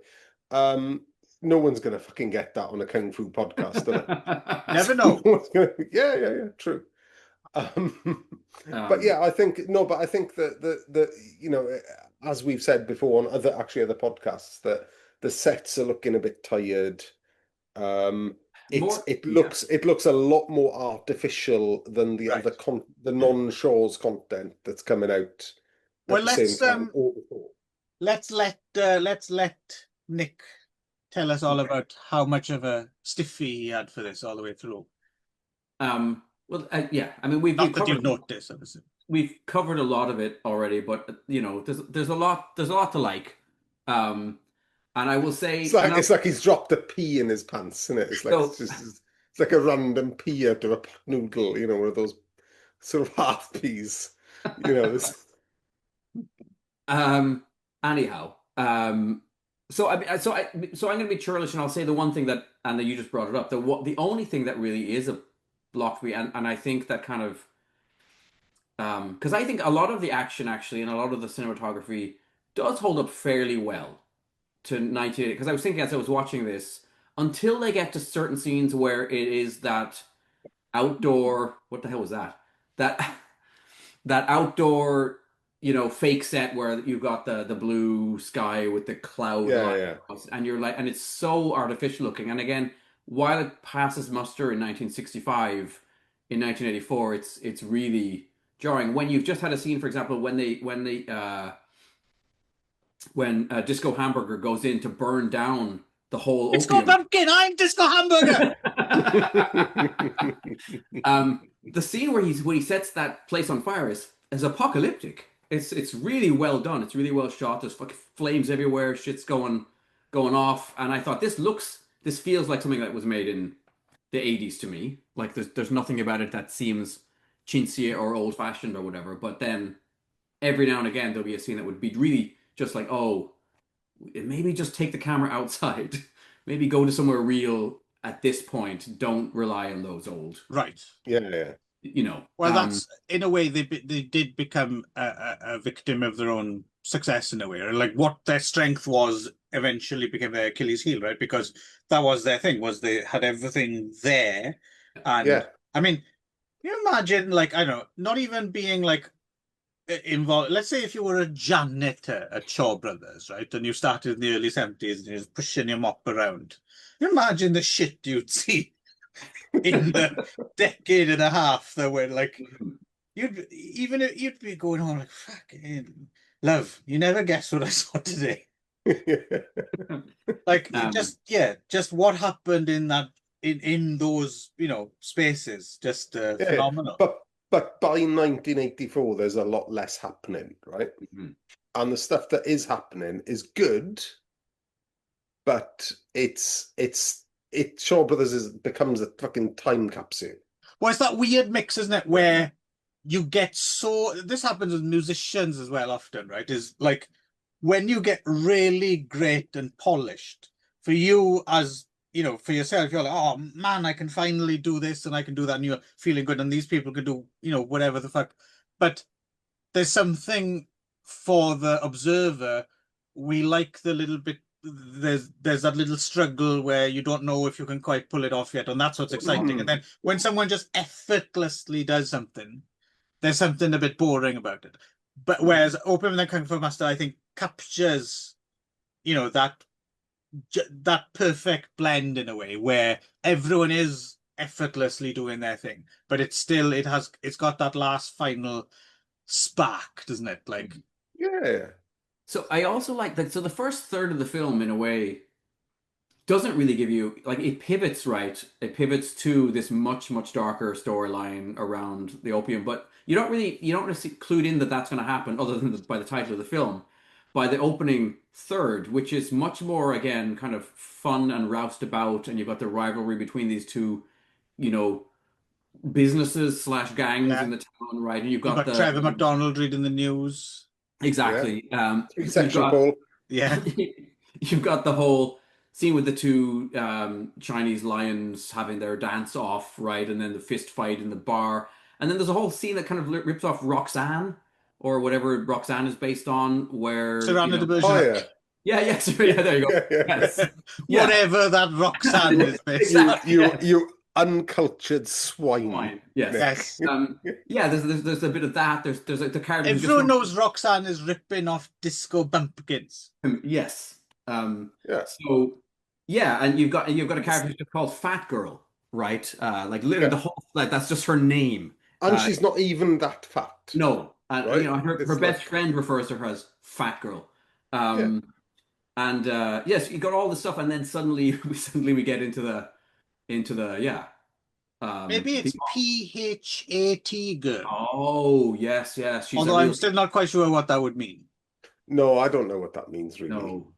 no one's gonna fucking get that on a kung fu podcast, are they? Never know. No one's gonna, yeah, true. But yeah, I think that as we've said before on other podcasts, that the sets are looking a bit tired. It looks a lot more artificial than the Right. the non-Shaw's content that's coming out at Well, the same time. let's let Nick tell us all about how much of a stiffy he had for this all the way through. Well, yeah, I mean, we've Not that covered you've noticed, obviously. we've covered a lot of it already, but there's a lot to like. And I will say, It's like he's dropped a pea in his pants, isn't it? It's like it's like a random pea out of a pot noodle, one of those sort of half peas, This... Anyhow, so I'm going to be churlish, and I'll say the one thing that, and that you just brought it up, the only thing that really is a block for me, and I think that kind of, because I think a lot of the action actually and a lot of the cinematography does hold up fairly well to 1980, because I was thinking as I was watching this, until they get to certain scenes where it is that outdoor, what the hell was that? That outdoor, fake set where you've got the blue sky with the cloud line, and you're like, and it's so artificial looking. And again, while it passes muster in 1965, in 1984, it's really jarring. When you've just had a scene, for example, when Disco Hamburger goes in to burn down the whole Disco Opium. Pumpkin, I'm Disco Hamburger. The scene where he sets that place on fire is apocalyptic. It's really well done. It's really well shot. There's fucking flames everywhere. Shit's going off. And I thought this feels like something that was made in the 80s to me. Like there's nothing about it that seems chintzy or old fashioned or whatever. But then every now and again there'll be a scene that would be really just like, oh, maybe just take the camera outside. Maybe go to somewhere real at this point. Don't rely on those old. Right. Yeah. Well, that's in a way they did become a victim of their own success in a way, or like what their strength was eventually became their Achilles heel, right? Because that was their thing, was they had everything there. And I mean, you imagine, like, I don't know, not even being like involved. Let's say if you were a janitor at Shaw Brothers, right, and you started in the early 70s and you're just pushing your mop around. You imagine the shit you'd see in the decade and a half that were like, you'd be going on like, fucking love, you never guess what I saw today. Like, just what happened in that in those spaces, just phenomenal. But by 1984, there's a lot less happening, right? And the stuff that is happening is good, but Shaw Brothers becomes a fucking time capsule. Well, it's that weird mix, isn't it, where you get this happens with musicians as well often, right? Is like when you get really great and polished, for you as for yourself, you're like, oh man, I can finally do this and I can do that, and you're feeling good, and these people can do whatever the fuck. But there's something for the observer. We like the little bit. There's that little struggle where you don't know if you can quite pull it off yet, and that's what's exciting. And then when someone just effortlessly does something, there's something a bit boring about it. But whereas Opium and the Kung Fu Master, I think, captures that perfect blend in a way where everyone is effortlessly doing their thing, but it's got that last final spark, doesn't it? Like, yeah. So I also like that. So the first third of the film, in a way, doesn't really give you, like, it pivots, right? It pivots to this much, much darker storyline around the opium, but you don't really clued in that that's going to happen, other than by the title of the film, by the opening third, which is much more, again, kind of fun and roustabout, and you've got the rivalry between these two, businesses / gangs in the town, right? And you've got Trevor McDonald reading the news. Exactly. Section Paul. Yeah. You've got the whole scene with the two Chinese lions having their dance off, right? And then the fist fight in the bar. And then there's a whole scene that kind of rips off Roxanne, or whatever Roxanne is based on, where Cyrano de Bergerac. Yeah, yes, yeah, there you go. Yes. Yeah. Whatever that Roxanne is based on. You uncultured swine. Fine. Yes. Yes. Yeah, there's a bit of that. There's like the character who Everyone just knows Roxanne is ripping off Disco Bumpkins. yes. Yeah. So yeah, and you've got a character who's just called Fat Girl, right? Like literally the whole like that's just her name. And she's not even that fat. No, and right? you know her It's best like- friend refers to her as Fat Girl. And yes, you got all this stuff, and then suddenly we get into the yeah. Maybe it's PHAT girl. Oh yes, yes. She's Although I'm still not quite sure what that would mean. No, I don't know what that means really. no.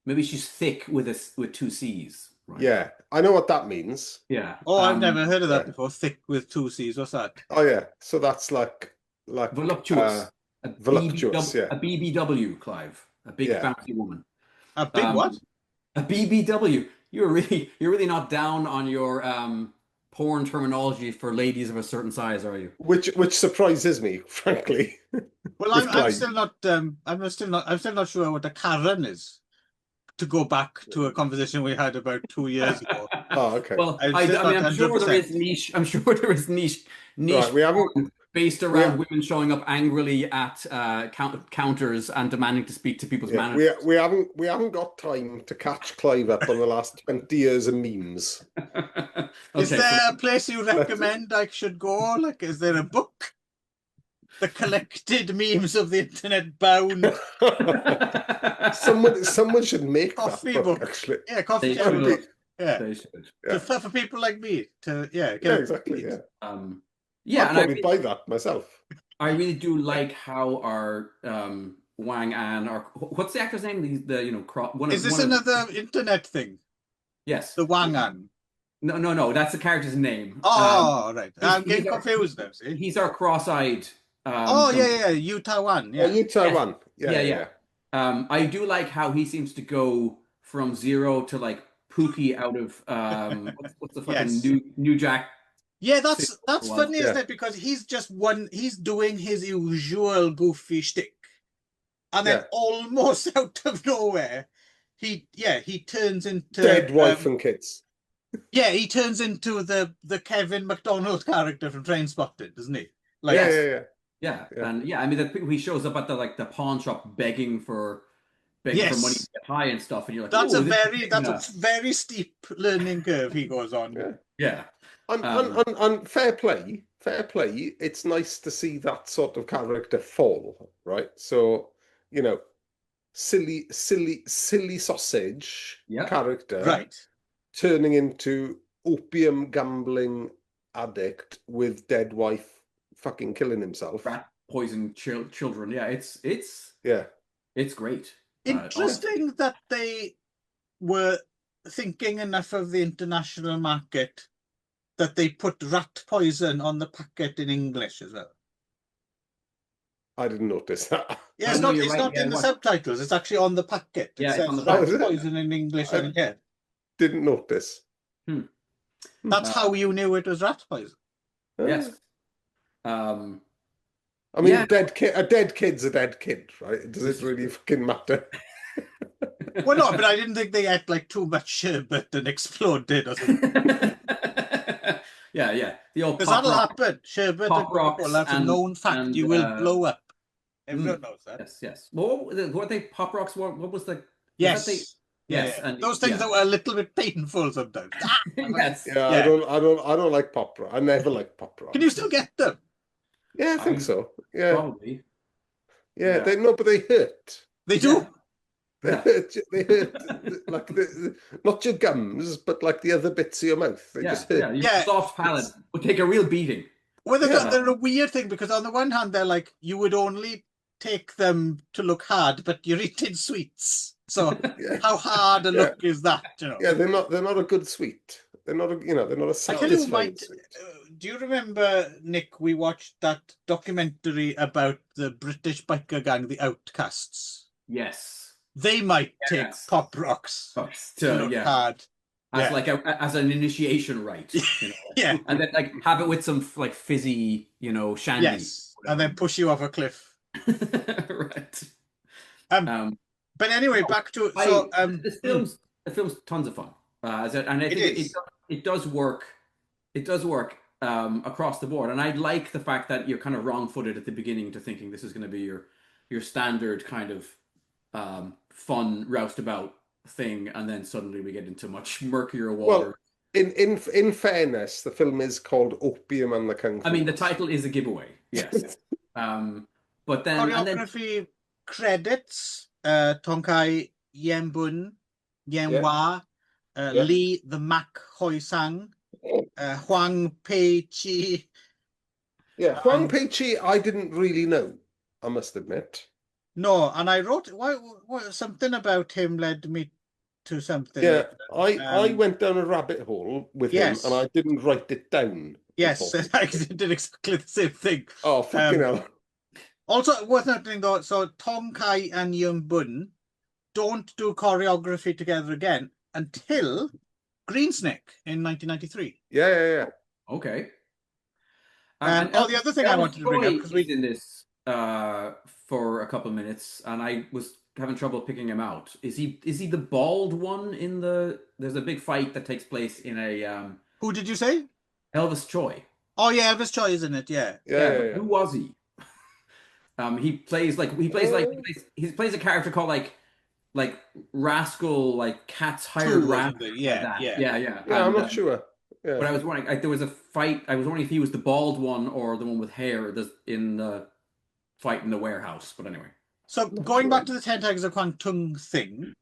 Maybe she's thick with two C's. Right? Yeah, I know what that means. Yeah. Oh, I've never heard of that yeah. before. Thick with 2 C's. What's that? Oh yeah, so that's like Voluptuous. voluptuous, yeah. A BBW, Clive. A big Yeah. bouncy woman. A big what? A BBW. You're really not down on your porn terminology for ladies of a certain size, are you? Which surprises me, frankly. Well, with I'm Clive. still not. I'm still not sure what a Karen is. To go back to a conversation we had about 2 years ago. Oh, okay. Well, I'm I still mean, not I'm sure there 100%. is niche. I'm sure there is niche Right, we haven't porn based around women showing up angrily at counters and demanding to speak to people's managers. we haven't got time to catch Clive up on the last 20 years of memes. Is there a place you recommend I should go? Like, is there a book? The collected memes of the internet bound someone should make coffee that book, book. actually. Yeah, coffee They table should. book. Yeah. They should. For people like me to Yeah, exactly. Yeah, Yeah, I'll and probably buy that myself. I really do like how our Wang An, or what's the actor's name? The Is this another internet thing? Yes. The Wangan. No, that's the character's name. Oh, right. I'm he's getting confused now, see? He's our cross-eyed. Yeah. You Taiwan. Yeah. Oh, you Taiwan. Yeah. I do like how he seems to go from zero to like Pookie out of what's the fucking New Jack. Yeah, that's funny, isn't Yeah. it? Because he's doing his usual goofy shtick. And then almost out of nowhere, he turns into Dead wife and kids. Yeah, he turns into the Kevin McDonald character from Trainspotting, doesn't he? Like, Yeah. And I mean, he shows up at the pawn shop begging for money to get high and stuff, and you're like, that's a very steep learning curve he goes on. Yeah. And fair play. It's nice to see that sort of character fall, right? So, silly sausage character, right, turning into opium gambling addict with dead wife fucking killing himself. Rat poison children. Yeah, it's great. Interesting that they were thinking enough of the international market that they put rat poison on the packet in English as well. I didn't notice that. Yeah, it's not in the subtitles. It's actually on the packet. It says on the rat poison in English. Didn't notice. That's how you knew it was rat poison. Yes. I mean, a dead kid's a dead kid, right? Does it really fucking matter? Well, no, but I didn't think they ate like too much sherbet and exploded or something. Yeah. The old because that'll happen. Sherbet and Coca-Cola, that's a known fact. You will blow up. Everyone knows that. Yes. Well, what they Pop Rocks? What was the? Yes. Yes, and those things that were a little bit painful sometimes. Yes. Yeah, I don't like Pop Rock. I never liked Pop Rock. Can you still get them? Yeah, I think so. Yeah. Probably. Yeah, but they hurt. They do. They hurt. They hurt like not your gums, but like the other bits of your mouth. They just hurt. Your soft palate will take a real beating. Well, they're a weird thing because on the one hand, they're like you would only take them to look hard, but you're eating sweets. So how hard a look is that? Yeah, they're not a good sweet. They're not a satisfying sweet. Do you remember, Nick? We watched that documentary about the British biker gang, the Outcasts. Yes, they might take Pop Rocks to look hard. As an initiation rite, yeah, and then like have it with some like fizzy, shandy, yes, and then push you off a cliff. Right. But anyway, back to the film's tons of fun. And I It think is. it does work. It does work across the board. And I like the fact that you're kind of wrong-footed at the beginning to thinking this is going to be your standard kind of fun roustabout thing, and then suddenly we get into much murkier water. Well, in fairness, the film is called Opium and the Kung Fu. I mean, the title is a giveaway, yes. But then choreography credits: Tonkai Yembun, Yenhua, Lee the Mac Hoi Sang, Huang Pei Chi. Yeah, Huang Pei Chi, I didn't really know, I must admit. No, and I wrote something about him led me to something. Yeah, I went down a rabbit hole with him, and I didn't write it down. Yes, I did exactly the same thing. Oh, fucking hell. Also, worth noting though, so Tong Kai and Yum Bun don't do choreography together again until Greensnake in 1993. Yeah. Okay. And the other thing I wanted to bring up, because we in this for a couple of minutes, and I was having trouble picking him out. Is he the bald one in the? There's a big fight that takes place in a. Who did you say? Elvis Choi. Oh yeah, Elvis Choi is in it. Yeah. Who was he? He plays a character called like Rascal, like Cat's Hired Rat. Yeah. I'm not sure. Yeah. But I was wondering, there was a fight. I was wondering if he was the bald one or the one with hair in the fight in the warehouse. But anyway. So going back to the 10 Tigers of Kwangtung thing,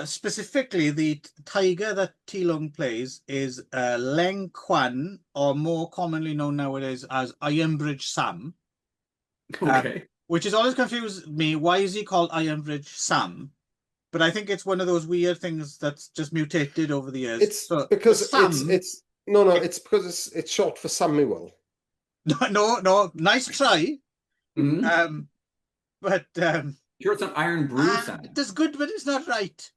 specifically the tiger that Tilong plays is Leng Quan, or more commonly known nowadays as Ironbridge Sam. Okay. Which has always confused me. Why is he called Ironbridge Sam? But I think it's one of those weird things that's just mutated over the years. It's because it's because it's short for Samuel. No, nice try. Mm-hmm. But sure, it's an Iron Brew Sam. That's good, but it's not right.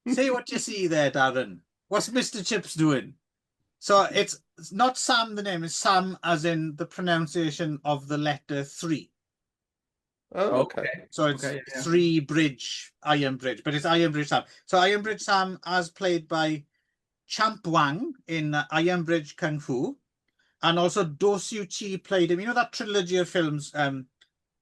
Say what you see there, Darren. What's Mr. Chips doing? So it's not Sam, the name is Sam as in the pronunciation of the letter 3. Oh, okay. So it's 3 Bridge, Iron Bridge, but it's Iron Bridge Sam. So Iron Bridge Sam, as played by Champ Wang in Iron Bridge Kung Fu, and also Do Siu Chi played him. You know that trilogy of films,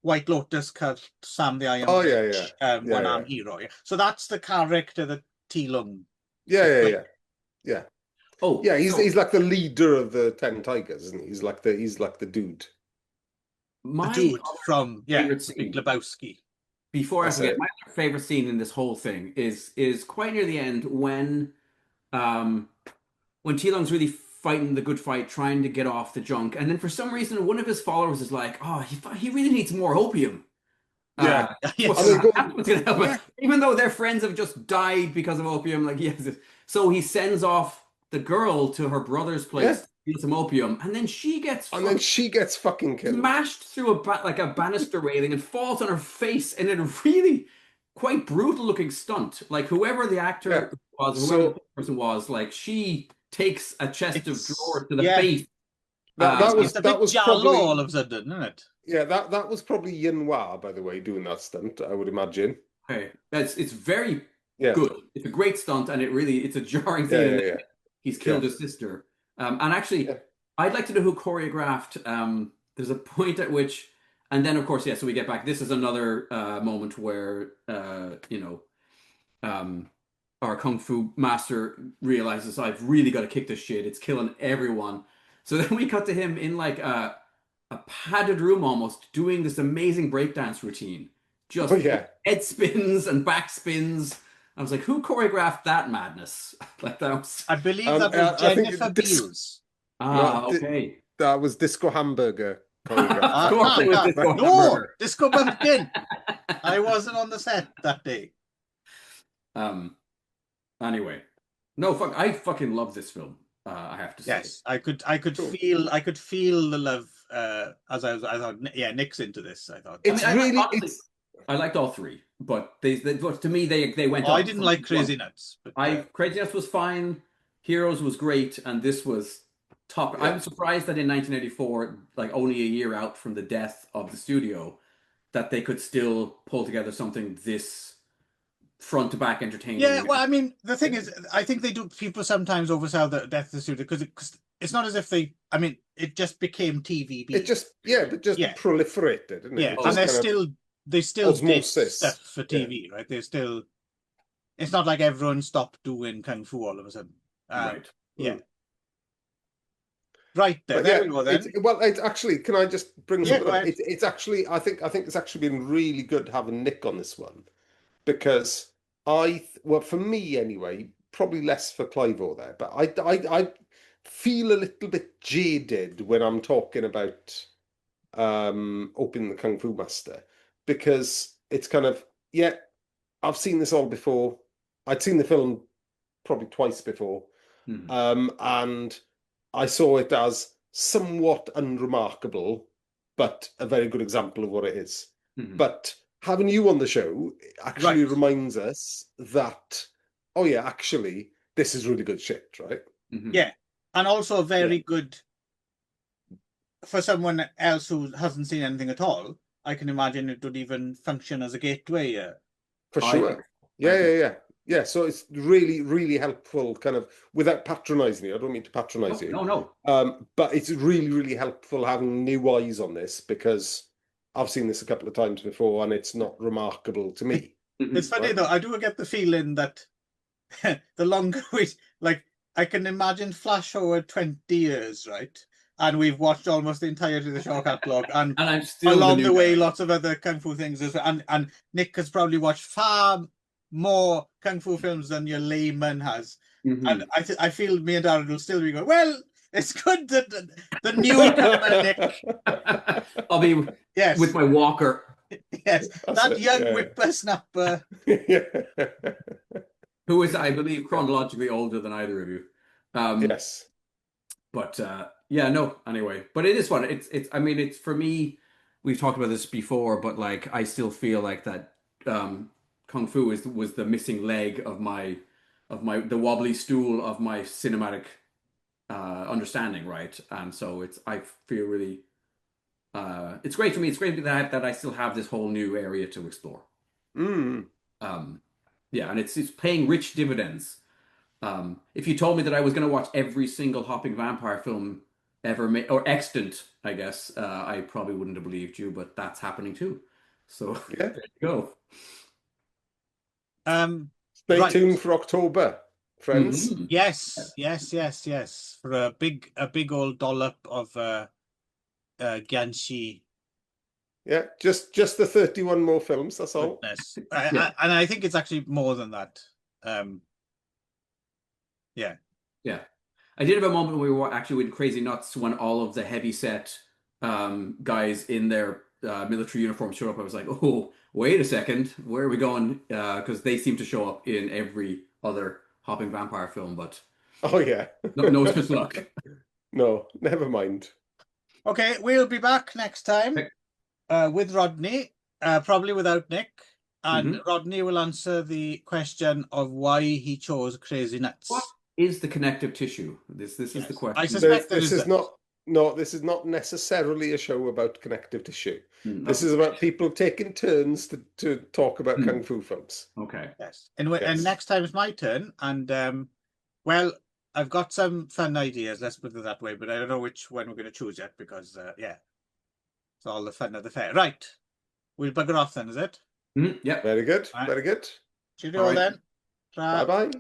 White Lotus, called Sam the Iron Bridge, One-Arm Hero. Yeah. So that's the character that Tilung. Yeah. Oh, yeah. He's like the leader of the 10 Tigers, isn't he? He's like the dude. The dude from Big Lebowski. Before I forget, my favorite scene in this whole thing is quite near the end when Tilong's really fighting the good fight, trying to get off the junk, and then for some reason one of his followers is like, "Oh, he really needs more opium." Yeah, what's gonna help? Even though their friends have just died because of opium, so he sends off the girl to her brother's place to steal some opium, and then she gets fucking killed, smashed through a banister railing and falls on her face in a really quite brutal looking stunt. Like whoever the actor was, whoever the person was, like she takes a chest of drawers to the face. That was probably all of a sudden, isn't it? Yeah, that was probably Yenhua, by the way, doing that stunt, I would imagine. Okay, it's very good. It's a great stunt, and it's a jarring thing. Yeah. He's killed his sister. And actually, I'd like to know who choreographed. There's a point at which, and then of course, so we get back. This is another moment where our kung fu master realizes I've really got to kick this shit. It's killing everyone. So then we cut to him in like a padded room almost, doing this amazing breakdance routine. Just head spins and back spins. I was like, who choreographed that madness? Like that was... I believe that was Jennifer Beals. Okay. That was Disco Hamburger choreographed. Of course it was Disco Hamburger. Disco Bumpkin. I wasn't on the set that day. Anyway. No, I fucking love this film. I have to say. Yes, I could feel the love as I thought. Yeah, Nick's into this. I thought I liked all three, but to me they went. I didn't like Crazy Nuts. But, Crazy Nuts was fine. Heroes was great, and this was top. Yeah. I'm surprised that in 1984, like only a year out from the death of the studio, that they could still pull together something this front to back entertaining. Yeah, well, I mean, the thing is, I think people sometimes oversell the death of the studio because it's not as if I mean, it just became TVB. It just proliferated, didn't it? Yeah, It and just they still did osmosis. stuff for TV, right? It's not like everyone stopped doing Kung Fu all of a sudden. Right. Yeah. Right, there we go then. It's actually, can I just bring something go up? ahead. It's actually, I think it's actually been really good having Nick on this one, because for me anyway, probably less for Clive there, but I feel a little bit jaded when I'm talking about Opium the Kung Fu Master, because it's kind of, yeah, I've seen this all before. I'd seen the film probably twice before, and I saw it as somewhat unremarkable, but a very good example of what it is. But having you on the show actually reminds us that, oh yeah, actually, this is really good shit, right? Yeah, and also very good for someone else who hasn't seen anything at all. I can imagine it would even function as a gateway. For sure. Yeah. So it's really, really helpful, kind of, without patronizing you. I don't mean to patronize you. No. But it's really, really helpful having new eyes on this, because I've seen this a couple of times before and it's not remarkable to me. It's funny though, I do get the feeling that the longer I can imagine flash forward 20 years, right? And we've watched almost the entirety of the show catalogue, and I'm still along the way, lots of other Kung Fu things as well. And Nick has probably watched far more Kung Fu films than your layman has. And I feel me and Darren will still be going, well, it's good that the newcomer Nick. I'll be with my walker. Yes, that young whippersnapper. Who is, I believe, chronologically older than either of you. Yes. But anyway. But it is fun. It's I mean, it's, for me, we've talked about this before, but like, I still feel like that Kung Fu was the missing leg of the wobbly stool of my cinematic understanding, right? And so I feel really it's great for me. It's great that I still have this whole new area to explore. Yeah, and it's paying rich dividends. If you told me that I was going to watch every single hopping vampire film ever made, or extant, I guess, I probably wouldn't have believed you, but that's happening too. So there you go. Stay tuned for October, friends. Yes. For a big old dollop of Ganshi. Yeah, just the 31 more films, that's all. And I think it's actually more than that. Yeah. I did have a moment where we were actually went crazy nuts when all of the heavy set guys in their military uniforms showed up. I was like, oh, wait a second, where are we going? Because they seem to show up in every other hopping vampire film, but no such luck. No, never mind. Okay, we'll be back next time with Rodney, probably without Nick, and Rodney will answer the question of why he chose Crazy Nuts. What is the connective tissue? This is the question. I suspect this is not necessarily a show about connective tissue. This is about people taking turns to talk about Kung Fu films. Okay. Yes. And next time it's my turn, and well, I've got some fun ideas, let's put it that way, but I don't know which one we're going to choose yet, because it's all the fun of the fair. Right. We'll bugger off then, is it? Yeah. Very good. Very good. Cheerio then. Bye-bye.